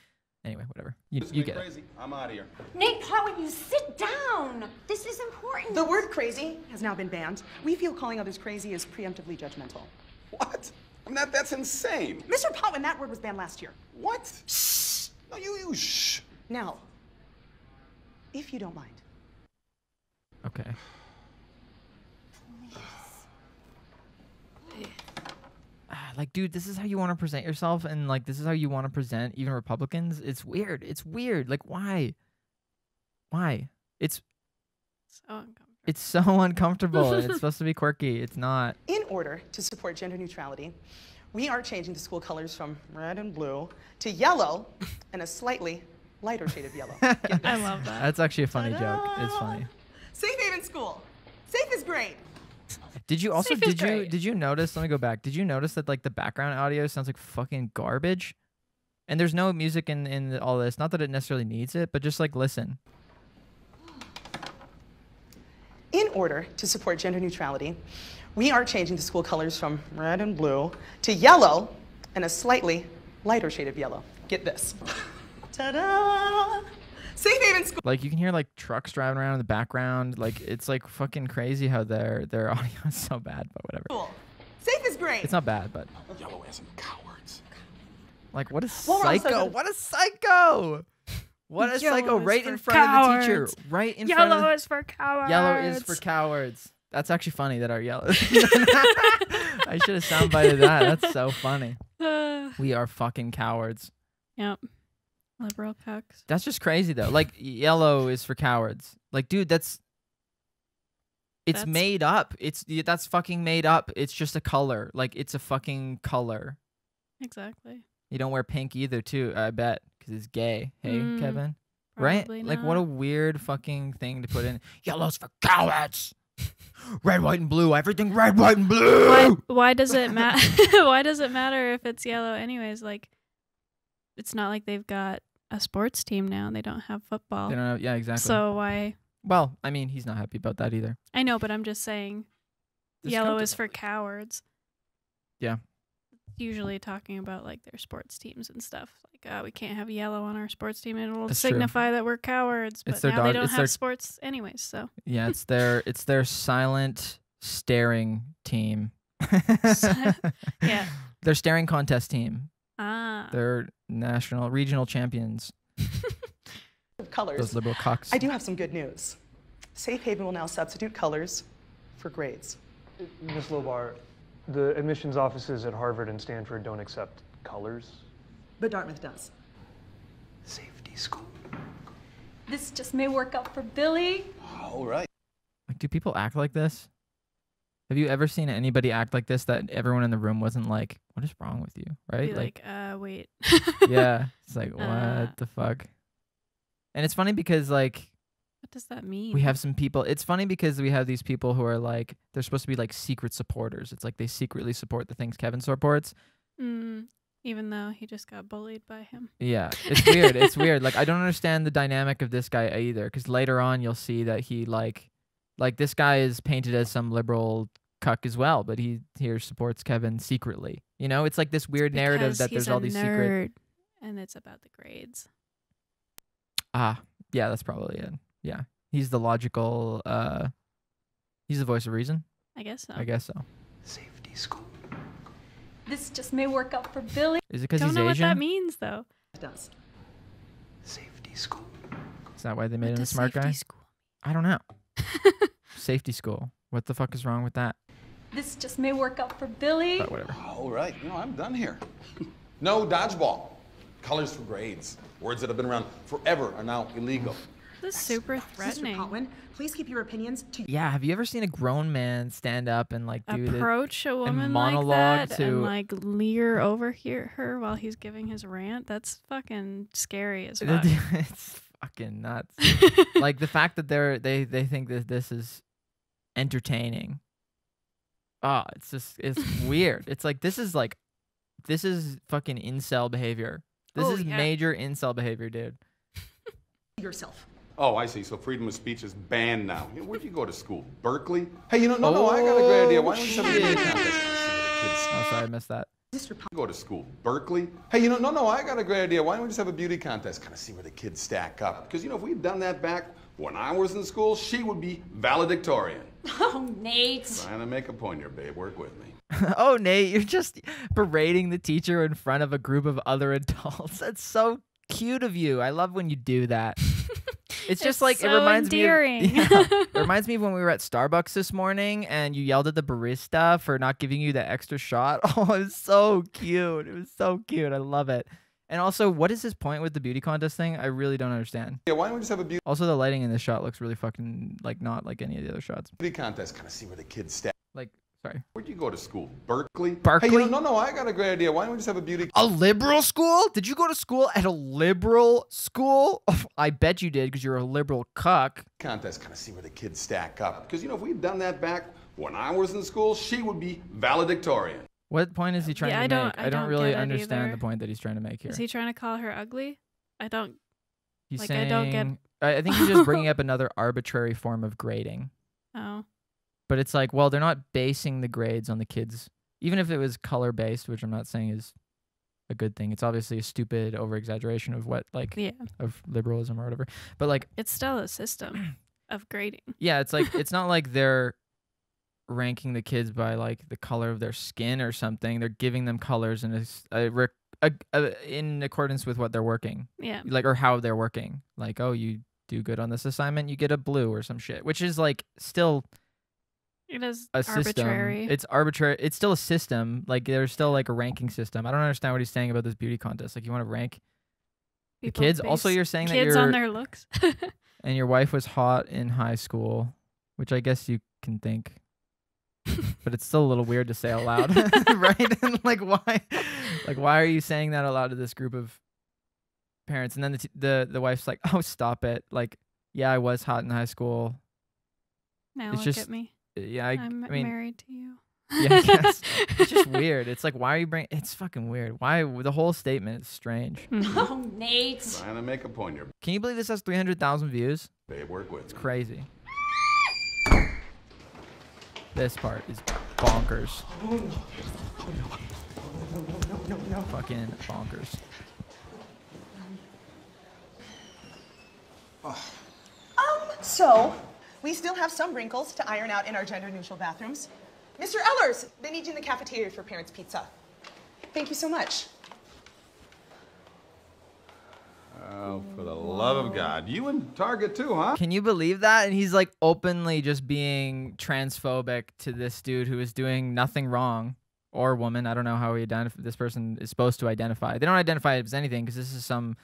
[SPEAKER 9] anyway, whatever. You get
[SPEAKER 4] crazy. I'm out of here.
[SPEAKER 8] Nate Potwin, you sit down. This is important.
[SPEAKER 7] The word crazy has now been banned. We feel calling others crazy is preemptively judgmental.
[SPEAKER 4] What? I mean, that's insane.
[SPEAKER 7] Mr. Potwin, that word was banned last year.
[SPEAKER 4] What? Shh. No, you shh.
[SPEAKER 7] Now, if you don't mind.
[SPEAKER 9] Okay. Like, dude, this is how you want to present yourself, and like, this is how you want to present even Republicans. It's weird. It's weird. Like, why? Why? It's
[SPEAKER 2] so uncomfortable.
[SPEAKER 9] It's so uncomfortable, and it's supposed to be quirky. It's not.
[SPEAKER 7] In order to support gender neutrality, we are changing the school colors from red and blue to yellow and a slightly lighter shade of yellow.
[SPEAKER 2] I love that.
[SPEAKER 9] That's actually a funny joke. It's funny.
[SPEAKER 7] Safe Haven School. Safe is great.
[SPEAKER 9] Did you also
[SPEAKER 2] Safe is great.
[SPEAKER 9] did you notice? Let me go back. Did you notice that like the background audio sounds like fucking garbage? And there's no music in all this. Not that it necessarily needs it, but just like listen.
[SPEAKER 7] In order to support gender neutrality, we are changing the school colors from red and blue to yellow and a slightly lighter shade of yellow. Get this. Ta-da! Safe Haven School.
[SPEAKER 9] Like you can hear like trucks driving around in the background. Like it's like fucking crazy how their audio is so bad, but whatever.
[SPEAKER 7] Cool. Safe is great.
[SPEAKER 9] It's not bad, but
[SPEAKER 4] Yellow as in cowards.
[SPEAKER 9] like what a
[SPEAKER 7] Well, we're also
[SPEAKER 9] psycho!
[SPEAKER 7] gonna-
[SPEAKER 9] What a psycho! What a
[SPEAKER 2] Yellow
[SPEAKER 9] psycho!
[SPEAKER 2] is
[SPEAKER 9] Right
[SPEAKER 2] for
[SPEAKER 9] in front of the teacher.
[SPEAKER 2] cowards.
[SPEAKER 9] Right in front of
[SPEAKER 2] Yellow
[SPEAKER 9] the
[SPEAKER 2] is for cowards.
[SPEAKER 9] Yellow is for cowards. That's actually funny that our yellow. I should have soundbited that. That's so funny. We are fucking cowards.
[SPEAKER 2] Yep. Liberal cucks.
[SPEAKER 9] That's just crazy though. Like yellow is for cowards. Like, dude, it's made up. That's fucking made up. It's just a color. Like it's a fucking color.
[SPEAKER 2] Exactly.
[SPEAKER 9] You don't wear pink either, too. I bet, because it's gay. Hey, Kevin.
[SPEAKER 2] Probably
[SPEAKER 9] Right? Like what a
[SPEAKER 2] not.
[SPEAKER 9] weird fucking thing to put in. Yellow's for cowards. Red, white, and blue. Everything red, white, and blue.
[SPEAKER 2] Why does it matter? Why does it matter if it's yellow anyways? Like, it's not like they've got a sports team now. They don't have football.
[SPEAKER 9] They don't have, yeah, exactly.
[SPEAKER 2] So why?
[SPEAKER 9] Well, I mean, he's not happy about that either.
[SPEAKER 2] I know, but I'm just saying, yellow is for cowards.
[SPEAKER 9] Yeah.
[SPEAKER 2] Usually talking about like their sports teams and stuff. Like, we can't have yellow on our sports team, and it'll
[SPEAKER 9] That's true.
[SPEAKER 2] signify that we're cowards. But
[SPEAKER 9] It's their
[SPEAKER 2] now they
[SPEAKER 9] dog-
[SPEAKER 2] don't
[SPEAKER 9] it's
[SPEAKER 2] have
[SPEAKER 9] their-
[SPEAKER 2] sports anyways. So
[SPEAKER 9] Yeah, it's their silent staring team.
[SPEAKER 2] yeah.
[SPEAKER 9] Their staring contest team.
[SPEAKER 2] Ah.
[SPEAKER 9] They're regional champions.
[SPEAKER 7] Colors.
[SPEAKER 9] Those liberal cocks.
[SPEAKER 7] I do have some good news. Safe Haven will now substitute colors for grades.
[SPEAKER 10] Ms. Lobar, the admissions offices at Harvard and Stanford don't accept colors.
[SPEAKER 7] But Dartmouth does.
[SPEAKER 4] Safety school.
[SPEAKER 8] This just may work out for Billy.
[SPEAKER 4] All right.
[SPEAKER 9] Like, do people act like this? Have you ever seen anybody act like this that everyone in the room wasn't like, what is wrong with you? Right?
[SPEAKER 2] Be like, wait.
[SPEAKER 9] Yeah. It's like, what the fuck? And it's funny because, like,
[SPEAKER 2] What does that mean?
[SPEAKER 9] we have some people. It's funny because we have these people who are like, they're supposed to be like secret supporters. It's like they secretly support the things Kevin supports.
[SPEAKER 2] Even though he just got bullied by him.
[SPEAKER 9] Yeah, it's weird. It's weird. Like, I don't understand the dynamic of this guy either. Because later on, you'll see that he like this guy is painted as some liberal cuck as well, but he here supports Kevin secretly. You know, it's like this weird narrative
[SPEAKER 2] Because
[SPEAKER 9] that
[SPEAKER 2] he's
[SPEAKER 9] there's all
[SPEAKER 2] a
[SPEAKER 9] these
[SPEAKER 2] nerd,
[SPEAKER 9] secret.
[SPEAKER 2] and it's about the grades.
[SPEAKER 9] Ah, yeah, that's probably it. Yeah, he's the logical. He's the voice of reason.
[SPEAKER 2] I guess so.
[SPEAKER 9] I guess so.
[SPEAKER 4] Safety school.
[SPEAKER 8] This just may work out for Billy.
[SPEAKER 9] Is it because
[SPEAKER 2] Don't
[SPEAKER 9] he's
[SPEAKER 2] know
[SPEAKER 9] Asian?
[SPEAKER 2] what that means though.
[SPEAKER 7] It does.
[SPEAKER 4] Safety school.
[SPEAKER 9] Is that why they made
[SPEAKER 2] What
[SPEAKER 9] him a
[SPEAKER 2] does
[SPEAKER 9] smart guy?
[SPEAKER 2] safety school
[SPEAKER 9] I don't know. Safety school. What the fuck is wrong with that?
[SPEAKER 8] This just may work out for Billy.
[SPEAKER 9] But whatever.
[SPEAKER 4] All right. You know, I'm done here. No dodgeball. Colors for grades. Words that have been around forever are now illegal.
[SPEAKER 2] This is super
[SPEAKER 7] Mr.
[SPEAKER 2] threatening.
[SPEAKER 7] Potwin, please keep your opinions to
[SPEAKER 9] Yeah, have you ever seen a grown man stand up and like do the
[SPEAKER 2] Approach a woman like
[SPEAKER 9] monologue
[SPEAKER 2] that
[SPEAKER 9] to-
[SPEAKER 2] and like leer over her while he's giving his rant. That's fucking scary as fuck.
[SPEAKER 9] It's fucking nuts. Like the fact that they think that this is entertaining. Oh, it's weird. It's like this is like this is fucking incel behavior. This is major incel behavior, dude.
[SPEAKER 7] Yourself.
[SPEAKER 4] Oh, I see. So freedom of speech is banned now. Where'd you go to school? Berkeley? Hey, you know, no, I got a great idea. Why don't we just have a beauty contest?
[SPEAKER 9] Oh, sorry, I missed that.
[SPEAKER 4] Go to school. Berkeley? Hey, you know, no, I got a great idea. Why don't we just have a beauty contest? Kind of see where the kids stack up. Because, you know, if we'd done that back when I was in school, she would be valedictorian.
[SPEAKER 8] Oh, Nate.
[SPEAKER 4] Trying to make a point here, babe. Work with me.
[SPEAKER 9] Oh, Nate, you're just berating the teacher in front of a group of other adults. That's so cute of you. I love when you do that. It's just like
[SPEAKER 2] so
[SPEAKER 9] it reminds
[SPEAKER 2] endearing.
[SPEAKER 9] me of it reminds me of when we were at Starbucks this morning and you yelled at the barista for not giving you that extra shot. Oh, it was so cute. It was so cute. I love it. And also, what is his point with the beauty contest thing? I really don't understand.
[SPEAKER 4] Yeah, why don't we just have a beauty
[SPEAKER 9] Also, the lighting in this shot looks really fucking like not like any of the other shots.
[SPEAKER 4] contest? Kind of see where the kids stack.
[SPEAKER 9] Like, sorry.
[SPEAKER 4] Where'd you go to school? Berkeley?
[SPEAKER 9] Berkeley?
[SPEAKER 4] Hey, you know, no, I got a great idea. Why don't we just have a beauty...
[SPEAKER 9] A liberal school? Did you go to school at a liberal school? Oh, I bet you did because you're a liberal cuck.
[SPEAKER 4] Contest, kind of see where the kids stack up. Because, you know, if we'd done that back when I was in school, she would be valedictorian.
[SPEAKER 9] What point is he trying to make? I don't really
[SPEAKER 2] get it
[SPEAKER 9] understand
[SPEAKER 2] either.
[SPEAKER 9] the point that he's trying to make here.
[SPEAKER 2] Is he trying to call her ugly? I don't.
[SPEAKER 9] He's
[SPEAKER 2] like,
[SPEAKER 9] saying,
[SPEAKER 2] I don't get.
[SPEAKER 9] I think he's just bringing up another arbitrary form of grading.
[SPEAKER 2] Oh.
[SPEAKER 9] But it's like, well, they're not basing the grades on the kids. Even if it was color based, which I'm not saying is a good thing. It's obviously a stupid over exaggeration of what of liberalism or whatever. But like,
[SPEAKER 2] it's still a system of grading.
[SPEAKER 9] Yeah, it's like it's not like they're ranking the kids by like the color of their skin or something. They're giving them colors in in accordance with what they're working.
[SPEAKER 2] Yeah.
[SPEAKER 9] Like, or how they're working. Like, oh, you do good on this assignment, you get a blue or some shit, which is like still
[SPEAKER 2] it is
[SPEAKER 9] a
[SPEAKER 2] arbitrary.
[SPEAKER 9] System. It's arbitrary. It's still a system. Like, there's still like a ranking system. I don't understand what he's saying about this beauty contest. Like, you want to rank the kids. Also, you're saying that
[SPEAKER 2] kids on their looks.
[SPEAKER 9] And your wife was hot in high school, which I guess you can think. But it's still a little weird to say out loud, right? And like, why are you saying that out loud to this group of parents? And then the wife's like, "Oh, stop it! Like, yeah, I was hot in high school.
[SPEAKER 2] Now
[SPEAKER 9] it's
[SPEAKER 2] look
[SPEAKER 9] just,
[SPEAKER 2] at me.
[SPEAKER 9] Yeah, I mean,
[SPEAKER 2] married to you.
[SPEAKER 9] Yeah, I guess. It's just weird. It's like, why are you bringing? It's fucking weird. Why the whole statement is strange.
[SPEAKER 8] Oh, Nate.
[SPEAKER 4] Trying to make a point here.
[SPEAKER 9] Can you believe this has 300,000 views?
[SPEAKER 4] Babe, work with
[SPEAKER 9] It's
[SPEAKER 4] me.
[SPEAKER 9] crazy. This part is bonkers.
[SPEAKER 7] No.
[SPEAKER 9] Fucking bonkers.
[SPEAKER 7] So, we still have some wrinkles to iron out in our gender-neutral bathrooms. Mr. Ellers, they need you in the cafeteria for parents' pizza. Thank you so much.
[SPEAKER 4] Oh, for the love of God. You in Target too, huh?
[SPEAKER 9] Can you believe that? And he's like openly just being transphobic to this dude who is doing nothing wrong. Or woman. I don't know how this person is supposed to identify. They don't identify it as anything because this is some,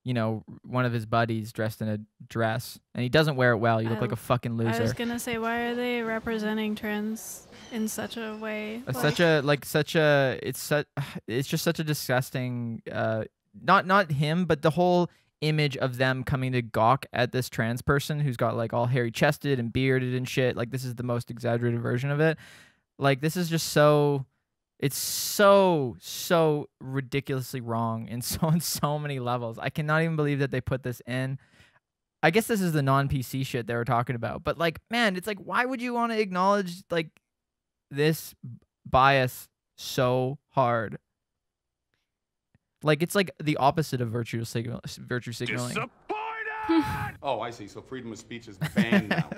[SPEAKER 9] you know, one of his buddies dressed in a dress. And he doesn't wear it well. You look like a fucking loser.
[SPEAKER 2] I was going to say, why are they representing trans in such a way?
[SPEAKER 9] It's just such a disgusting, not him, but the whole image of them coming to gawk at this trans person who's got like all hairy chested and bearded and shit. Like, this is the most exaggerated version of it. Like, this is just it's so ridiculously wrong on so many levels. I cannot even believe that they put this in. I guess this is the non-PC shit they were talking about. But like, man, it's like, why would you want to acknowledge like this bias so hard? Like, it's like the opposite of virtue signaling.
[SPEAKER 4] Disappointed! Oh, I see. So freedom of speech is banned now.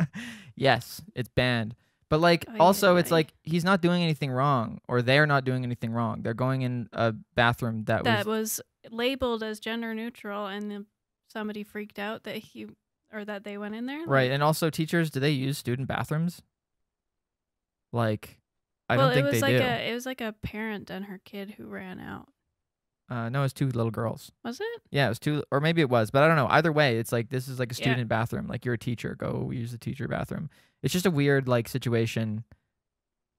[SPEAKER 9] Yes, it's banned. But like, also, it's like he's not doing anything wrong, or they're not doing anything wrong. They're going in a bathroom that
[SPEAKER 2] was labeled as gender neutral, and then somebody freaked out that that they went in there.
[SPEAKER 9] Right, and also teachers, do they use student bathrooms? Like, I don't think they do.
[SPEAKER 2] It was like a parent and her kid who ran out.
[SPEAKER 9] No, it was 2 little girls.
[SPEAKER 2] Was it?
[SPEAKER 9] Yeah, it was 2, or maybe it was, but I don't know. Either way, it's like, this is like a student bathroom. Like, you're a teacher, go use the teacher bathroom. It's just a weird like situation.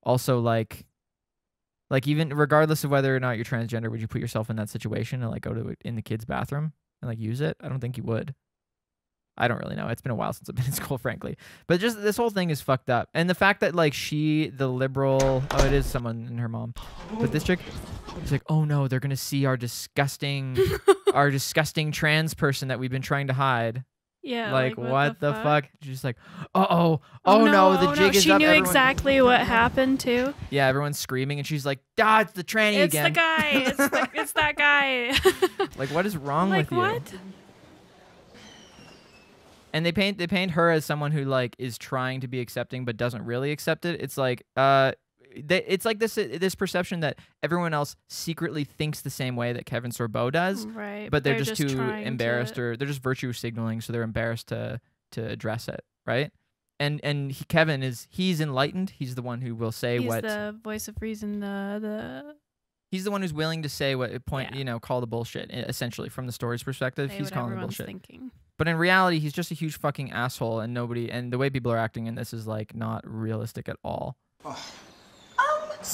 [SPEAKER 9] Also, like even regardless of whether or not you're transgender, would you put yourself in that situation and like go to in the kids' bathroom and like use it? I don't think you would. I don't really know. It's been a while since I've been in school, frankly. But just this whole thing is fucked up. And the fact that like the liberal, oh, it is someone and her mom. But this chick, it's like, oh no, they're gonna see our disgusting trans person that we've been trying to hide.
[SPEAKER 2] Yeah.
[SPEAKER 9] Like what the fuck? She's like, oh no, the jig is
[SPEAKER 2] she
[SPEAKER 9] up.
[SPEAKER 2] She knew
[SPEAKER 9] everyone...
[SPEAKER 2] exactly what happened too.
[SPEAKER 9] Yeah, everyone's screaming, and she's like, "Ah, it's the tranny
[SPEAKER 2] it's
[SPEAKER 9] again."
[SPEAKER 2] It's the guy. It's that guy.
[SPEAKER 9] Like, what is wrong with you?
[SPEAKER 2] What?
[SPEAKER 9] And they paint her as someone who like is trying to be accepting but doesn't really accept it. It's like it's like this perception that everyone else secretly thinks the same way that Kevin Sorbo does,
[SPEAKER 2] right?
[SPEAKER 9] But they're just too embarrassed, or they're just virtue signaling, so they're embarrassed to address it, right? And Kevin he's enlightened. He's the one who will say
[SPEAKER 2] he's the voice of reason.
[SPEAKER 9] He's the one who's willing to say what point, call the bullshit. Essentially, from the story's perspective, he's calling the bullshit.
[SPEAKER 2] Thinking.
[SPEAKER 9] But in reality, he's just a huge fucking asshole, and the way people are acting in this is like not realistic at all.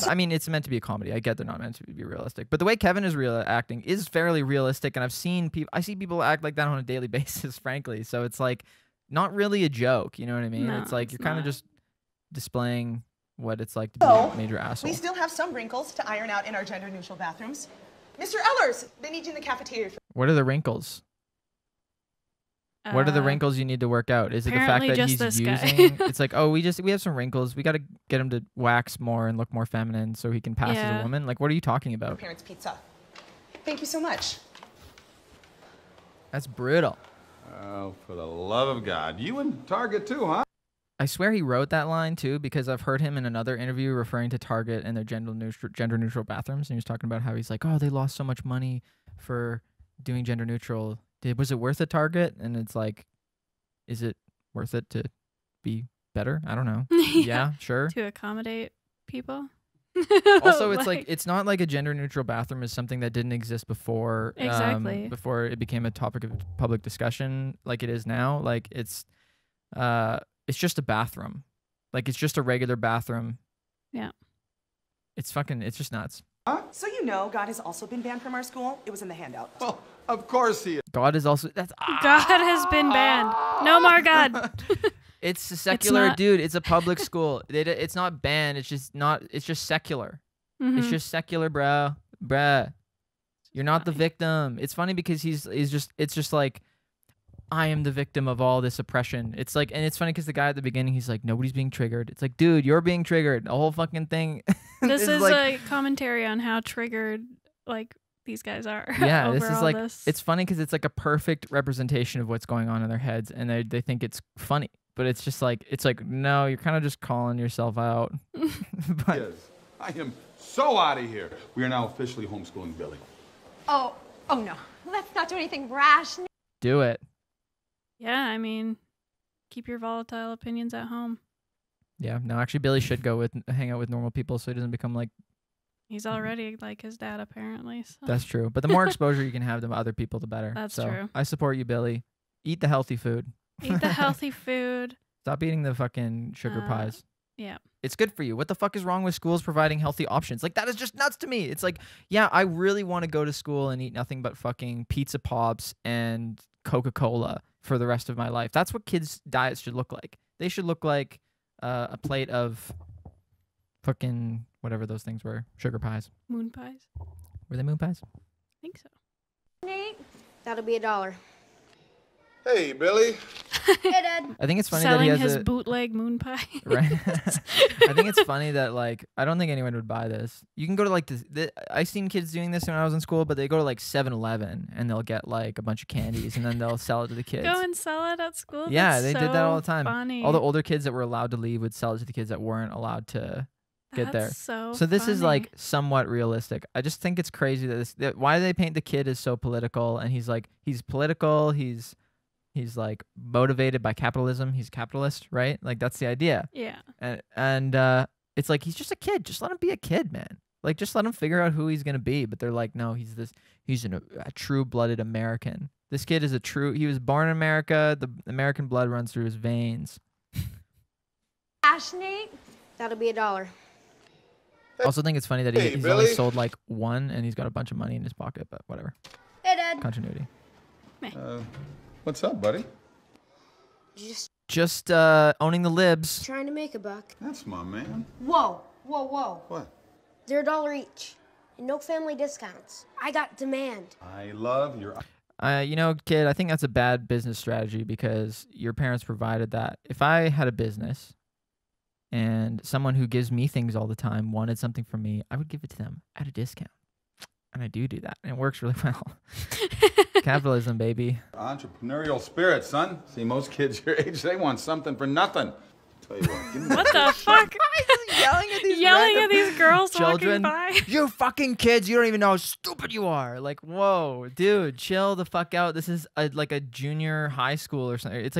[SPEAKER 9] I mean, it's meant to be a comedy. I get they're not meant to be realistic, but the way Kevin is acting is fairly realistic, and I see people act like that on a daily basis, frankly. So it's like not really a joke. You know what I mean?
[SPEAKER 2] No,
[SPEAKER 9] it's like you're kind of just displaying what it's like to be a major asshole.
[SPEAKER 7] We still have some wrinkles to iron out in our gender-neutral bathrooms. Mr. Ellers, they need you in the cafeteria.
[SPEAKER 9] What are the wrinkles? What are the wrinkles you need to work out? Is it the fact that he's using? It's like, oh, we have some wrinkles. We got to get him to wax more and look more feminine so he can pass as a woman. Like, what are you talking about?
[SPEAKER 7] Parents' pizza. Thank you so much.
[SPEAKER 9] That's brutal.
[SPEAKER 4] Oh, for the love of God. You in Target too, huh?
[SPEAKER 9] I swear he wrote that line too, because I've heard him in another interview referring to Target and their gender neutral bathrooms, and he was talking about how he's like, oh, they lost so much money for doing gender neutral. Was it worth it, Target? And it's like, is it worth it to be better? I don't know. Yeah, sure.
[SPEAKER 2] To accommodate people.
[SPEAKER 9] Also, it's like it's not like a gender neutral bathroom is something that didn't exist before.
[SPEAKER 2] Exactly.
[SPEAKER 9] Before it became a topic of public discussion, like it is now. Like it's just a bathroom. Like it's just a regular bathroom.
[SPEAKER 2] Yeah.
[SPEAKER 9] It's just nuts.
[SPEAKER 7] So you know, God has also been banned from our school. It was in the handout.
[SPEAKER 4] Well, of course he is.
[SPEAKER 9] God is also
[SPEAKER 2] God has been banned. No more God.
[SPEAKER 9] It's a secular dude. It's a public school. It's not banned. It's just secular.
[SPEAKER 2] Mm-hmm.
[SPEAKER 9] It's just secular, bruh. You're not the victim. It's funny because it's just like, I am the victim of all this oppression. It's like, and it's funny because the guy at the beginning, he's like, nobody's being triggered. It's like, dude, you're being triggered. The whole fucking thing.
[SPEAKER 2] This is
[SPEAKER 9] like,
[SPEAKER 2] a commentary on how triggered like these guys are.
[SPEAKER 9] Yeah, this is like, it's funny because it's like a perfect representation of what's going on in their heads, and they think it's funny, but it's just like, no, you're kind of just calling yourself out.
[SPEAKER 4] Yes, I am so out of here. We are now officially homeschooling Billy.
[SPEAKER 8] Oh no. Let's not do anything rash.
[SPEAKER 9] Do it.
[SPEAKER 2] Yeah, I mean, keep your volatile opinions at home.
[SPEAKER 9] Yeah, no, actually, Billy should go hang out with normal people so he doesn't become like.
[SPEAKER 2] He's already like his dad, apparently. So.
[SPEAKER 9] That's true. But the more exposure you can have to other people, the better.
[SPEAKER 2] That's true.
[SPEAKER 9] I support you, Billy. Eat the healthy food.
[SPEAKER 2] Eat the healthy food.
[SPEAKER 9] Stop eating the fucking sugar pies.
[SPEAKER 2] Yeah.
[SPEAKER 9] It's good for you. What the fuck is wrong with schools providing healthy options? Like, that is just nuts to me. It's like, yeah, I really want to go to school and eat nothing but fucking pizza pops and Coca-Cola for the rest of my life. That's what kids' diets should look like. They should look like a plate of fucking whatever those things were. Sugar pies.
[SPEAKER 2] Moon pies.
[SPEAKER 9] Were they moon pies?
[SPEAKER 2] I think so.
[SPEAKER 6] Nate, that'll be $1.
[SPEAKER 3] Hey, Billy.
[SPEAKER 6] Hey, Dad.
[SPEAKER 9] I think it's funny
[SPEAKER 2] Selling
[SPEAKER 9] that he has
[SPEAKER 2] his bootleg moon pie.
[SPEAKER 9] Right. I think it's funny that like I don't think anyone would buy this. You can go to like I've seen kids doing this when I was in school, but they go to like 7-Eleven and they'll get like a bunch of candies and then they'll sell it to the kids.
[SPEAKER 2] Go and sell it at school.
[SPEAKER 9] Yeah,
[SPEAKER 2] That's
[SPEAKER 9] they
[SPEAKER 2] so
[SPEAKER 9] did that all the time.
[SPEAKER 2] Funny.
[SPEAKER 9] All the older kids that were allowed to leave would sell it to the kids that weren't allowed to get there.
[SPEAKER 2] So
[SPEAKER 9] this is
[SPEAKER 2] funny.
[SPEAKER 9] like somewhat realistic. I just think it's crazy that why do they paint the kid as so political? And he's political. He's like motivated by capitalism. He's a capitalist, right? Like that's the idea.
[SPEAKER 2] Yeah.
[SPEAKER 9] And it's like he's just a kid. Just let him be a kid, man. Like just let him figure out who he's gonna be. But they're like, no, he's a true-blooded American. This kid is he was born in America. The American blood runs through his veins.
[SPEAKER 8] Ash, Nate?
[SPEAKER 6] That'll be $1.
[SPEAKER 9] I also think it's funny that he's only sold like one and he's got a bunch of money in his pocket, but whatever.
[SPEAKER 6] Hey, Dad.
[SPEAKER 9] Continuity.
[SPEAKER 4] What's up, buddy?
[SPEAKER 6] Just
[SPEAKER 9] owning the libs.
[SPEAKER 6] trying to make a buck.
[SPEAKER 3] That's my man.
[SPEAKER 6] Whoa, whoa, whoa.
[SPEAKER 3] What?
[SPEAKER 6] They're $1 each. And no family discounts. I got demand.
[SPEAKER 3] I love your...
[SPEAKER 9] You know, kid, I think that's a bad business strategy because your parents provided that. If I had a business and someone who gives me things all the time wanted something from me, I would give it to them at a discount. And I do that, and it works really well. Capitalism, baby.
[SPEAKER 4] Entrepreneurial spirit, son. See, most kids your age, they want something for nothing. Tell you what, give me
[SPEAKER 2] What the fuck?
[SPEAKER 9] Yelling
[SPEAKER 2] at these girls
[SPEAKER 9] children.
[SPEAKER 2] walking by.
[SPEAKER 9] You fucking kids, you don't even know how stupid you are. Like, whoa, dude, chill the fuck out. This is like a junior high school or something. It's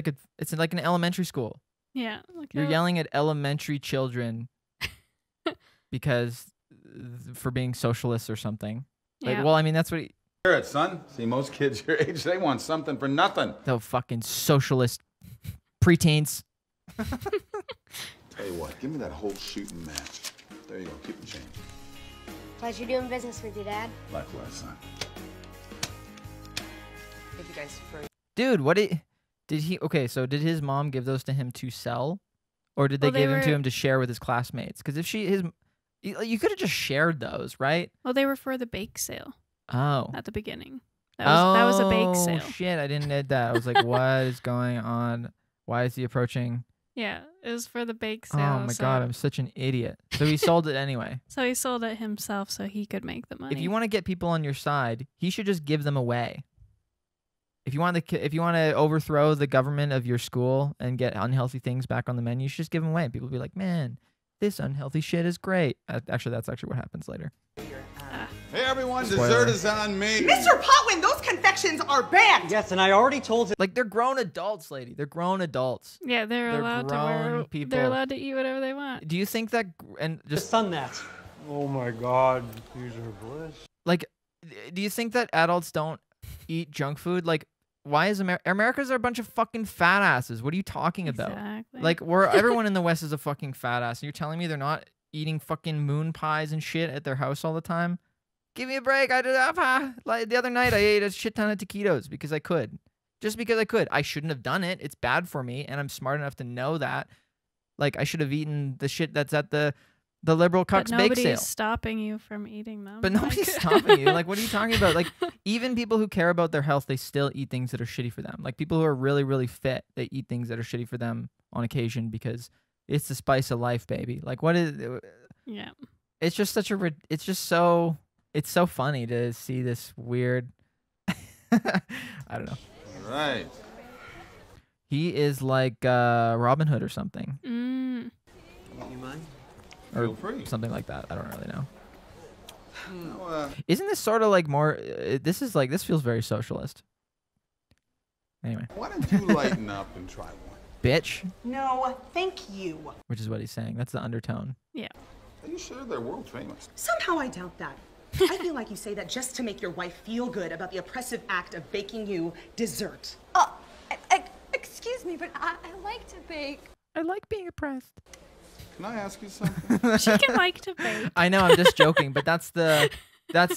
[SPEAKER 9] like an elementary school.
[SPEAKER 2] Yeah.
[SPEAKER 9] You're yelling at elementary children because for being socialists or something. Like,
[SPEAKER 2] Yeah.
[SPEAKER 9] well, I mean, that's what
[SPEAKER 4] spirit, son. See, most kids your age, they want something for nothing.
[SPEAKER 9] the fucking socialist preteens.
[SPEAKER 3] Tell you what, give me that whole shooting match. There you go, keep the change.
[SPEAKER 6] Pleasure doing business with you, Dad.
[SPEAKER 3] Likewise, son.
[SPEAKER 7] Thank you guys for...
[SPEAKER 9] Dude, what did he? Okay, so did his mom give those to him to sell, or did they
[SPEAKER 2] Well, they
[SPEAKER 9] give them to
[SPEAKER 2] were-
[SPEAKER 9] him to share with his classmates? Because if you could have just shared those, right?
[SPEAKER 2] Well, they were for the bake sale
[SPEAKER 9] Oh.
[SPEAKER 2] at the beginning. That was a bake
[SPEAKER 9] Oh,
[SPEAKER 2] sale.
[SPEAKER 9] shit, I didn't know that. I was like, what is going on? Why is he approaching?
[SPEAKER 2] Yeah, it was for the bake sale.
[SPEAKER 9] Oh my god, I'm such an idiot. So he sold it anyway.
[SPEAKER 2] So he sold it himself so he could make the money.
[SPEAKER 9] If you want to get people on your side, he should just give them away. If you want to overthrow the government of your school and get unhealthy things back on the menu, you should just give them away. People will be like, man, this unhealthy shit is great. Actually, that's actually what happens later.
[SPEAKER 4] Hey, everyone,
[SPEAKER 9] Spoiler.
[SPEAKER 4] dessert is on me.
[SPEAKER 7] Mr. Potwin, those confections are banned!
[SPEAKER 5] Yes, and I already told him.
[SPEAKER 9] Like, they're grown adults, lady. They're grown adults.
[SPEAKER 2] Yeah, they're allowed to
[SPEAKER 9] grown
[SPEAKER 2] wear.
[SPEAKER 9] people.
[SPEAKER 2] They're allowed to eat whatever they want.
[SPEAKER 9] Do you think that and just
[SPEAKER 5] son that?
[SPEAKER 10] Oh my God, these are bliss.
[SPEAKER 9] like, do you think that adults don't eat junk food? Like, why is America's are a bunch of fucking fat asses? What are you talking about?
[SPEAKER 2] Exactly.
[SPEAKER 9] Like, everyone in the West is a fucking fat ass, and you're telling me they're not eating fucking moon pies and shit at their house all the time? Give me a break. I did like the other night I ate a shit ton of taquitos because I could. Just because I could. I shouldn't have done it. It's bad for me, and I'm smart enough to know that. Like, I should have eaten the shit that's at the liberal cucks
[SPEAKER 2] But
[SPEAKER 9] bake
[SPEAKER 2] nobody's
[SPEAKER 9] sale.
[SPEAKER 2] stopping you from eating them.
[SPEAKER 9] But nobody's stopping you. Like, what are you talking about? Like, even people who care about their health, they still eat things that are shitty for them. Like, people who are really, really fit, they eat things that are shitty for them on occasion because it's the spice of life, baby. Like, what is...
[SPEAKER 2] Yeah.
[SPEAKER 9] It's just such a... It's just so... It's so funny to see this weird... I don't know.
[SPEAKER 4] All right.
[SPEAKER 9] He is like Robin Hood or something.
[SPEAKER 2] Mm.
[SPEAKER 5] You mind?
[SPEAKER 9] Or
[SPEAKER 4] Feel free.
[SPEAKER 9] something like that. I don't really know.
[SPEAKER 4] No,
[SPEAKER 9] Isn't this sort of like more... this feels very socialist. Anyway.
[SPEAKER 4] why don't you lighten up and try one?
[SPEAKER 9] Bitch.
[SPEAKER 7] No, thank you.
[SPEAKER 9] Which is what he's saying. That's the undertone.
[SPEAKER 2] Yeah.
[SPEAKER 3] Are you sure they're world famous?
[SPEAKER 7] Somehow I doubt that. I feel like you say that just to make your wife feel good about the oppressive act of baking you dessert.
[SPEAKER 8] Excuse me, but I like to bake.
[SPEAKER 9] I like being oppressed.
[SPEAKER 3] Can I ask you something?
[SPEAKER 2] She can like to bake.
[SPEAKER 9] I know, I'm just joking, but that's the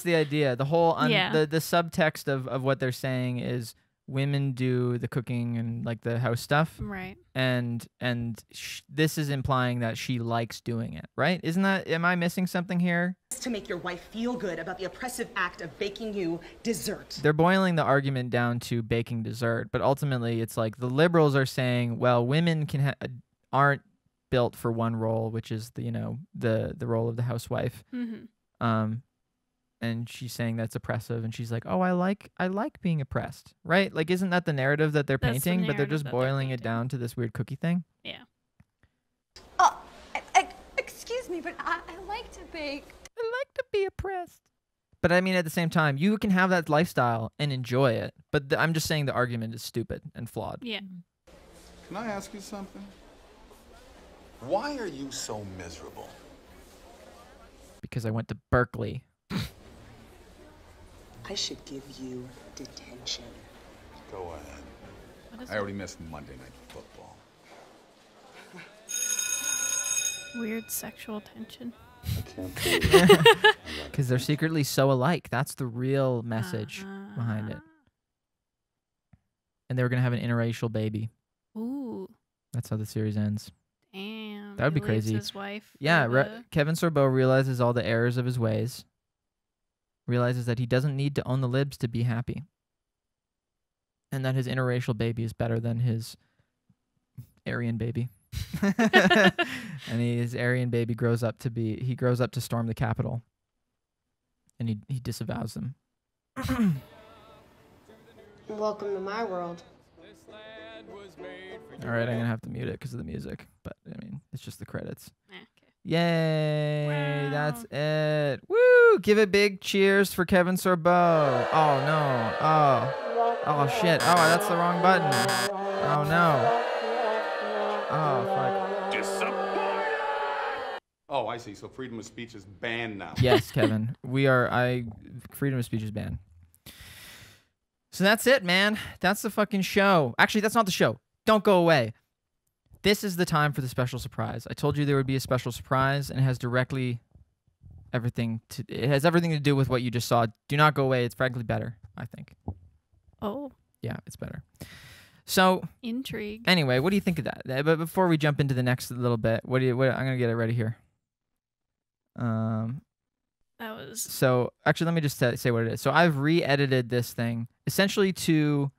[SPEAKER 9] idea. The whole
[SPEAKER 2] Yeah.
[SPEAKER 9] the subtext of what they're saying is women do the cooking and like the house stuff,
[SPEAKER 2] Right.
[SPEAKER 9] and this is implying that she likes doing it, right? Isn't that? Am I missing something here?
[SPEAKER 7] Just to make your wife feel good about the oppressive act of baking you dessert.
[SPEAKER 9] They're boiling the argument down to baking dessert, but ultimately it's like the liberals are saying, well, women aren't built for one role, which is the role of the housewife.
[SPEAKER 2] Mm-hmm.
[SPEAKER 9] And she's saying that's oppressive, and she's like, oh, I like being oppressed, right? Like, isn't that the narrative that they're
[SPEAKER 2] That's the
[SPEAKER 9] painting? But they're
[SPEAKER 2] narrative
[SPEAKER 9] just
[SPEAKER 2] that they're
[SPEAKER 9] boiling it
[SPEAKER 2] painting.
[SPEAKER 9] down to this weird cookie thing.
[SPEAKER 2] Yeah.
[SPEAKER 8] Excuse me, but I like to bake.
[SPEAKER 9] I like to be oppressed. But I mean, at the same time, you can have that lifestyle and enjoy it. But I'm just saying the argument is stupid and flawed.
[SPEAKER 2] Yeah.
[SPEAKER 3] Can I ask you something? Why are you so miserable?
[SPEAKER 9] Because I went to Berkeley.
[SPEAKER 7] I should give you detention.
[SPEAKER 3] Go ahead.
[SPEAKER 2] What is
[SPEAKER 3] I already missed Monday Night Football.
[SPEAKER 2] weird sexual tension?
[SPEAKER 3] I can't believe it.
[SPEAKER 9] Because they're secretly so alike. That's the real message behind it. And they were going to have an interracial baby.
[SPEAKER 2] Ooh.
[SPEAKER 9] That's how the series ends.
[SPEAKER 2] Damn.
[SPEAKER 9] That would be
[SPEAKER 2] he leaves
[SPEAKER 9] crazy.
[SPEAKER 2] His wife.
[SPEAKER 9] Yeah, Kevin Sorbo realizes all the errors of his ways. Realizes that he doesn't need to own the libs to be happy. And that his interracial baby is better than his Aryan baby. And his Aryan baby grows up to storm the Capitol. And he disavows them.
[SPEAKER 6] Welcome to my world.
[SPEAKER 9] All right, I'm gonna have to mute it because of the music, but I mean, it's just the credits.
[SPEAKER 2] Okay.
[SPEAKER 9] Yay!
[SPEAKER 2] Wow.
[SPEAKER 9] That's it. Woo! Give a big cheers for Kevin Sorbo. Oh no! Oh shit! Oh, that's the wrong button. Oh no! Oh fuck!
[SPEAKER 4] Oh, I see. So freedom of speech is banned now.
[SPEAKER 9] Yes, Kevin. Freedom of speech is banned. So that's it, man. That's the fucking show. Actually, that's not the show. Don't go away. This is the time for the special surprise. I told you there would be a special surprise, and it has everything to do with what you just saw. Do not go away. It's frankly better, I think.
[SPEAKER 2] Oh.
[SPEAKER 9] Yeah, it's better. So
[SPEAKER 2] Intrigue.
[SPEAKER 9] Anyway, what do you think of that? But before we jump into the next little bit, I'm gonna get it ready here.
[SPEAKER 2] That was
[SPEAKER 9] So actually, let me just say what it is. So I've re-edited this thing essentially to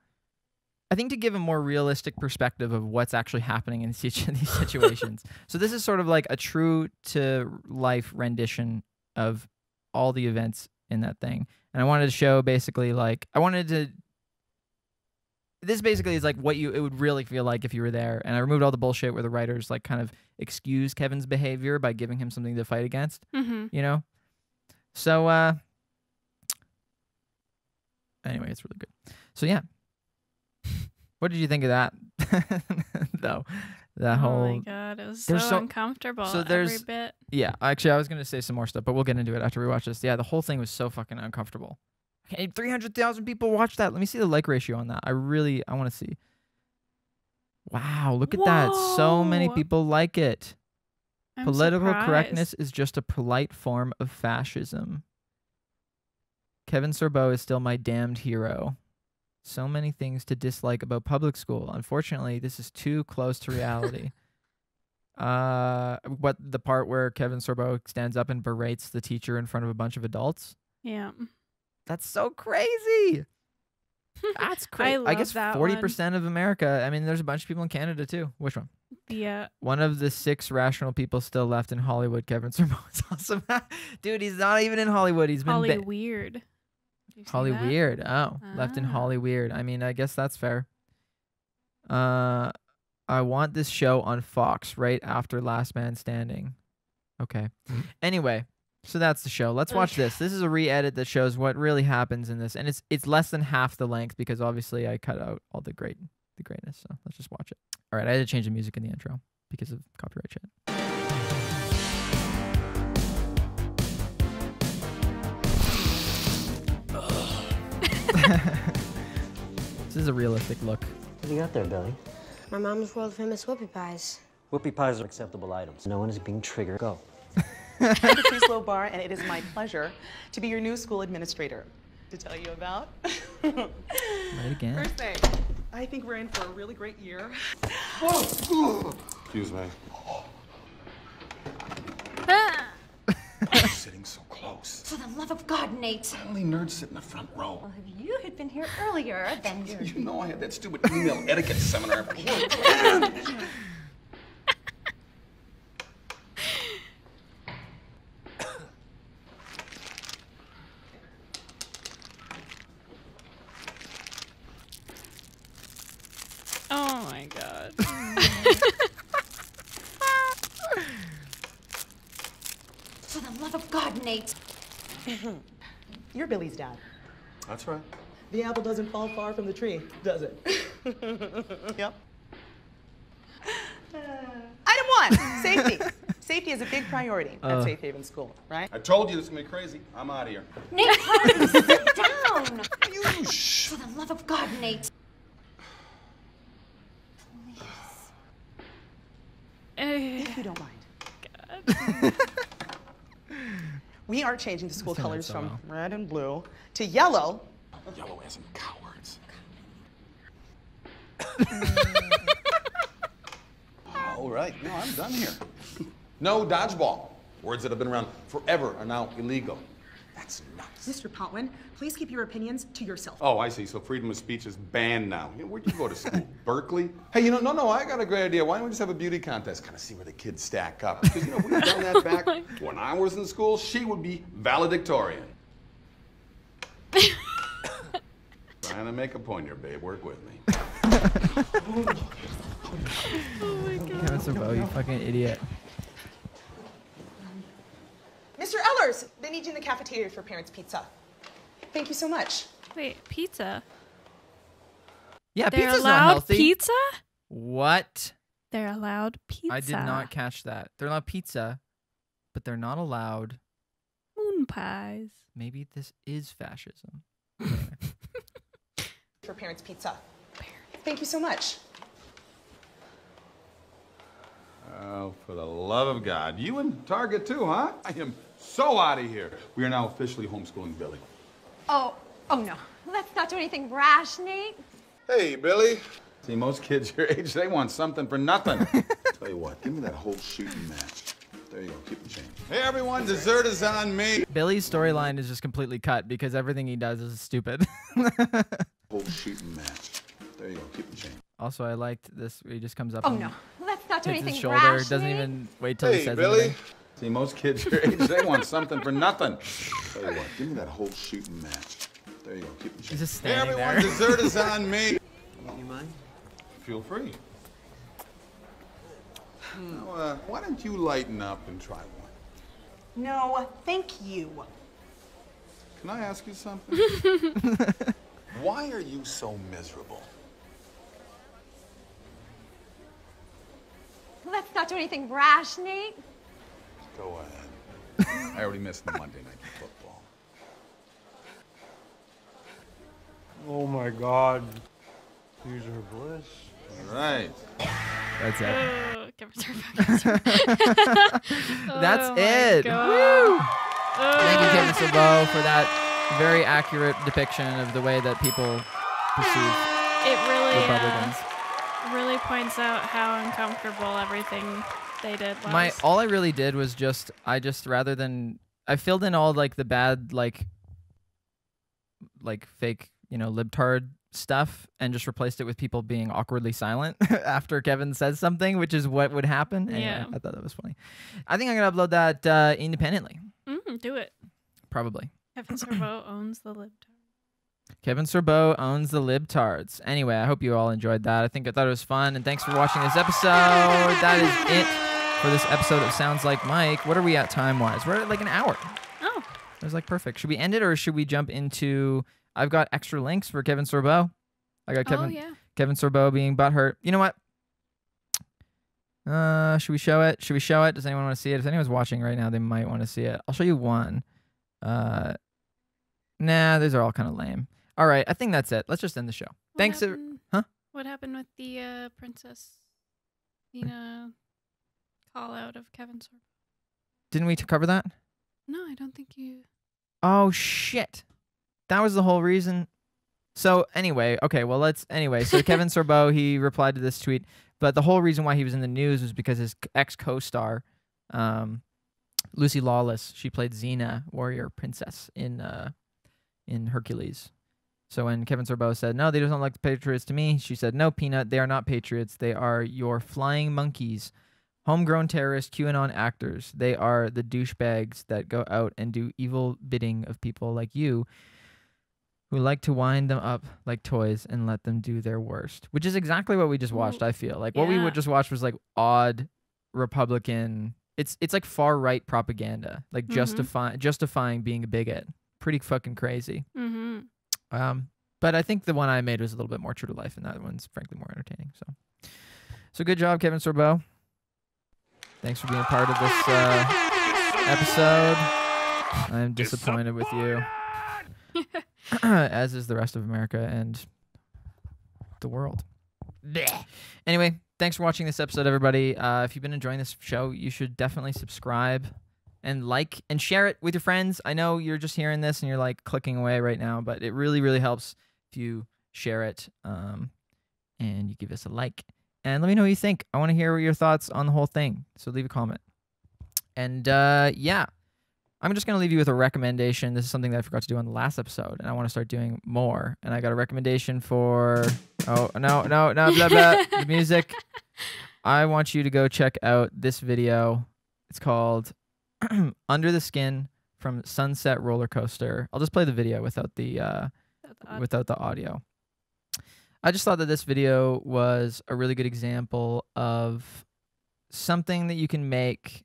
[SPEAKER 9] give a more realistic perspective of what's actually happening in these situations. So this is sort of like a true to life rendition of all the events in that thing. And I wanted to show basically this basically is like what it would really feel like if you were there. And I removed all the bullshit where the writers like kind of excuse Kevin's behavior by giving him something to fight against, you know? So, anyway, it's really good. So yeah. What did you think of that? Though, that whole.
[SPEAKER 2] Oh my god, it was so uncomfortable.
[SPEAKER 9] So there's
[SPEAKER 2] every bit.
[SPEAKER 9] Yeah, actually, I was gonna say some more stuff, but we'll get into it after we watch this. Yeah, the whole thing was so fucking uncomfortable. Okay, 300,000 people watched that. Let me see the like ratio on that. I want to see. Wow, look at that. So many people like it.
[SPEAKER 2] I'm
[SPEAKER 9] Political
[SPEAKER 2] surprised.
[SPEAKER 9] correctness is just a polite form of fascism. Kevin Sorbo is still my damned hero. So many things to dislike about public school. Unfortunately, this is too close to reality. What the part where Kevin Sorbo stands up and berates the teacher in front of a bunch of adults?
[SPEAKER 2] Yeah.
[SPEAKER 9] That's so crazy. That's crazy. I guess 40% of America. I mean, there's a bunch of people in Canada too. Which one?
[SPEAKER 2] Yeah.
[SPEAKER 9] One of the 6 rational people still left in Hollywood. Kevin Sorbo is awesome. Dude, he's not even in Hollywood. He's been
[SPEAKER 2] Hollyweird.
[SPEAKER 9] Hollyweird. Oh, left in Hollyweird. I mean, I guess that's fair. I want this show on Fox right after Last Man Standing. Okay. Anyway, so that's the show. Let's watch this. This is a re-edit that shows what really happens in this, and it's less than half the length because obviously I cut out all the greatness. So let's just watch it. All right, I had to change the music in the intro because of copyright shit. This is a realistic look.
[SPEAKER 5] What do you got there, Billy?
[SPEAKER 6] My mom's world famous whoopie pies.
[SPEAKER 5] Whoopie pies are acceptable items. No one is being triggered. Go.
[SPEAKER 7] I'm Patrice Lobar, and it is my pleasure to be your new school administrator. To tell you about.
[SPEAKER 9] Right again.
[SPEAKER 7] First thing, I think we're in for a really great year.
[SPEAKER 4] Excuse me. Sitting so close.
[SPEAKER 8] For the love of God, Nate.
[SPEAKER 4] Only nerds sit in the front row.
[SPEAKER 8] Well, if you had been here earlier, then you're...
[SPEAKER 4] You know I had that stupid email etiquette seminar.
[SPEAKER 2] Oh my god.
[SPEAKER 8] For the love of God, Nate.
[SPEAKER 7] You're Billy's dad.
[SPEAKER 4] That's right.
[SPEAKER 7] The apple doesn't fall far from the tree, does it? Yep. Item 1, safety. Safety is a big priority at Safe Haven School, right?
[SPEAKER 4] I told you this is gonna be crazy. I'm out of here.
[SPEAKER 8] Nate, hurry, sit down.
[SPEAKER 4] You shh.
[SPEAKER 8] For the love of God, Nate.
[SPEAKER 7] If you don't mind. We are changing the school colors from red and blue to yellow.
[SPEAKER 4] Yellow as in cowards. All right, no, I'm done here. No dodgeball. Words that have been around forever are now illegal. That's nuts.
[SPEAKER 7] Mr. Potwin, please keep your opinions to yourself.
[SPEAKER 4] Oh, I see. So freedom of speech is banned now. Where'd you go to school? Berkeley? Hey, no, I got a great idea. Why don't we just have a beauty contest? Kind of see where the kids stack up. Because, if we'd done that back when I was in school, she would be valedictorian. Trying to make a point here, babe. Work with me.
[SPEAKER 2] Oh my god.
[SPEAKER 9] Kevin Sorbo, you fucking idiot.
[SPEAKER 7] Mr. Ellers, they need you in the cafeteria for Parents Pizza. Thank you so much.
[SPEAKER 2] Wait, pizza?
[SPEAKER 9] Yeah,
[SPEAKER 2] They're
[SPEAKER 9] pizza's
[SPEAKER 2] allowed
[SPEAKER 9] not healthy.
[SPEAKER 2] pizza?
[SPEAKER 9] What?
[SPEAKER 2] They're allowed pizza.
[SPEAKER 9] I did not catch that. They're allowed pizza, but they're not allowed
[SPEAKER 2] moon pies.
[SPEAKER 9] Maybe this is fascism.
[SPEAKER 7] For Parents Pizza. Thank you so much.
[SPEAKER 4] Oh, for the love of God. You in Target too, huh? I am so out of here. We are now officially homeschooling Billy.
[SPEAKER 8] Oh no. Let's not do anything rash, Nate.
[SPEAKER 4] Hey, Billy. See, most kids your age, they want something for nothing. Tell you what, give me that whole shooting match. There you go, keep the change. Hey, everyone, dessert is on me.
[SPEAKER 9] Billy's storyline is just completely cut because everything he does is stupid.
[SPEAKER 4] Whole shooting match. There you go, keep the change.
[SPEAKER 9] Also, I liked this. He just comes up.
[SPEAKER 8] Oh
[SPEAKER 9] and
[SPEAKER 8] no. Let's not do
[SPEAKER 9] hits
[SPEAKER 8] anything
[SPEAKER 9] his shoulder.
[SPEAKER 8] rash,
[SPEAKER 9] Doesn't
[SPEAKER 8] Nate.
[SPEAKER 9] even wait till he
[SPEAKER 4] Hey,
[SPEAKER 9] says
[SPEAKER 4] Billy.
[SPEAKER 9] anything.
[SPEAKER 4] See, most kids your age, they want something for nothing. Tell you what, give me that whole shooting match. There you go, keep the change.
[SPEAKER 9] He's just
[SPEAKER 4] Hey,
[SPEAKER 9] standing
[SPEAKER 4] everyone,
[SPEAKER 9] there.
[SPEAKER 4] dessert is on me.
[SPEAKER 5] You mind?
[SPEAKER 4] Feel free. Now, why don't you lighten up and try one?
[SPEAKER 7] No, thank you.
[SPEAKER 4] Can I ask you something? Why are you so miserable?
[SPEAKER 8] Let's not do anything rash, Nate.
[SPEAKER 4] Go ahead. I already missed the Monday night football.
[SPEAKER 10] Oh my God. These are bliss.
[SPEAKER 4] All right.
[SPEAKER 9] That's it.
[SPEAKER 2] Oh, Kevin Sorbo.
[SPEAKER 9] That's
[SPEAKER 2] Oh my
[SPEAKER 9] it.
[SPEAKER 2] God.
[SPEAKER 9] Woo!
[SPEAKER 2] Oh.
[SPEAKER 9] Thank you, Kevin Sorbo, for that very accurate depiction of the way that people perceive
[SPEAKER 2] It
[SPEAKER 9] Republicans.
[SPEAKER 2] really points out how uncomfortable everything they did was.
[SPEAKER 9] All I really did was rather than I filled in all like the bad like fake libtard stuff and just replaced it with people being awkwardly silent after Kevin says something, which is what would happen. Anyway,
[SPEAKER 2] Yeah.
[SPEAKER 9] I thought that was funny. I think I'm gonna upload that independently.
[SPEAKER 2] Do it.
[SPEAKER 9] Probably.
[SPEAKER 2] Kevin Sorbo owns the libtard.
[SPEAKER 9] Kevin Sorbo owns the libtards. Anyway, I hope you all enjoyed that. I thought it was fun, and thanks for watching this episode. That is it for this episode of Sounds Like Mike. What are we at time-wise? We're at like an hour.
[SPEAKER 2] Oh.
[SPEAKER 9] It was like perfect. Should we end it, or should we jump into... I've got extra links for Kevin Sorbo. I got Kevin Sorbo being butthurt. You know what? Should we show it? Does anyone want to see it? If anyone's watching right now, they might want to see it. I'll show you one. Nah, these are all kind of lame. All right, I think that's it. Let's just end the show. Thanks. Huh?
[SPEAKER 2] What happened with the Princess Nina call out of Kevin Sorbo?
[SPEAKER 9] Didn't we cover that?
[SPEAKER 2] No, I don't think you.
[SPEAKER 9] Oh, shit. That was the whole reason. So anyway, okay, well, so Kevin Sorbo, he replied to this tweet, but the whole reason why he was in the news was because his ex-co-star, Lucy Lawless, she played Xena, warrior princess in Hercules. So when Kevin Sorbo said, no, they don't look like patriots to me, she said, no, Peanut, they are not patriots. They are your flying monkeys, homegrown terrorist QAnon actors. They are the douchebags that go out and do evil bidding of people like you, who like to wind them up like toys and let them do their worst. Which is exactly what we just watched, I feel. Like, what we would just watch was, like, odd Republican... It's like far-right propaganda. Like, justifying being a bigot. Pretty fucking crazy. But I think the one I made was a little bit more true to life, and that one's, frankly, more entertaining. So good job, Kevin Sorbo. Thanks for being a part of this episode. I'm disappointed with you. As is the rest of America and the world. Blech. Anyway, thanks for watching this episode, everybody. If you've been enjoying this show, you should definitely subscribe and like and share it with your friends. I know you're just hearing this and you're like clicking away right now, but it really, really helps if you share it and you give us a like and let me know what you think. I want to hear your thoughts on the whole thing. So leave a comment. And yeah, I'm just going to leave you with a recommendation. This is something that I forgot to do on the last episode, and I want to start doing more. And I got a recommendation for, oh, no, blah, blah, the music. I want you to go check out this video. It's called Under the Skin from Sunset Roller Coaster. I'll just play the video without the audio. I just thought that this video was a really good example of something that you can make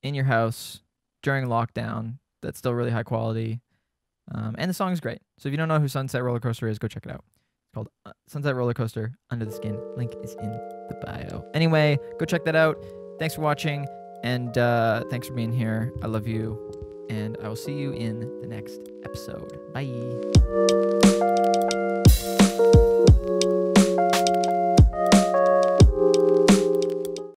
[SPEAKER 9] in your house during lockdown that's still really high quality. And the song is great. So if you don't know who Sunset Roller Coaster is, go check it out. It's called Sunset Roller Coaster Under the Skin. Link is in the bio. Anyway, go check that out. Thanks for watching, and thanks for being here. I love you, and I will see you in the next episode. Bye.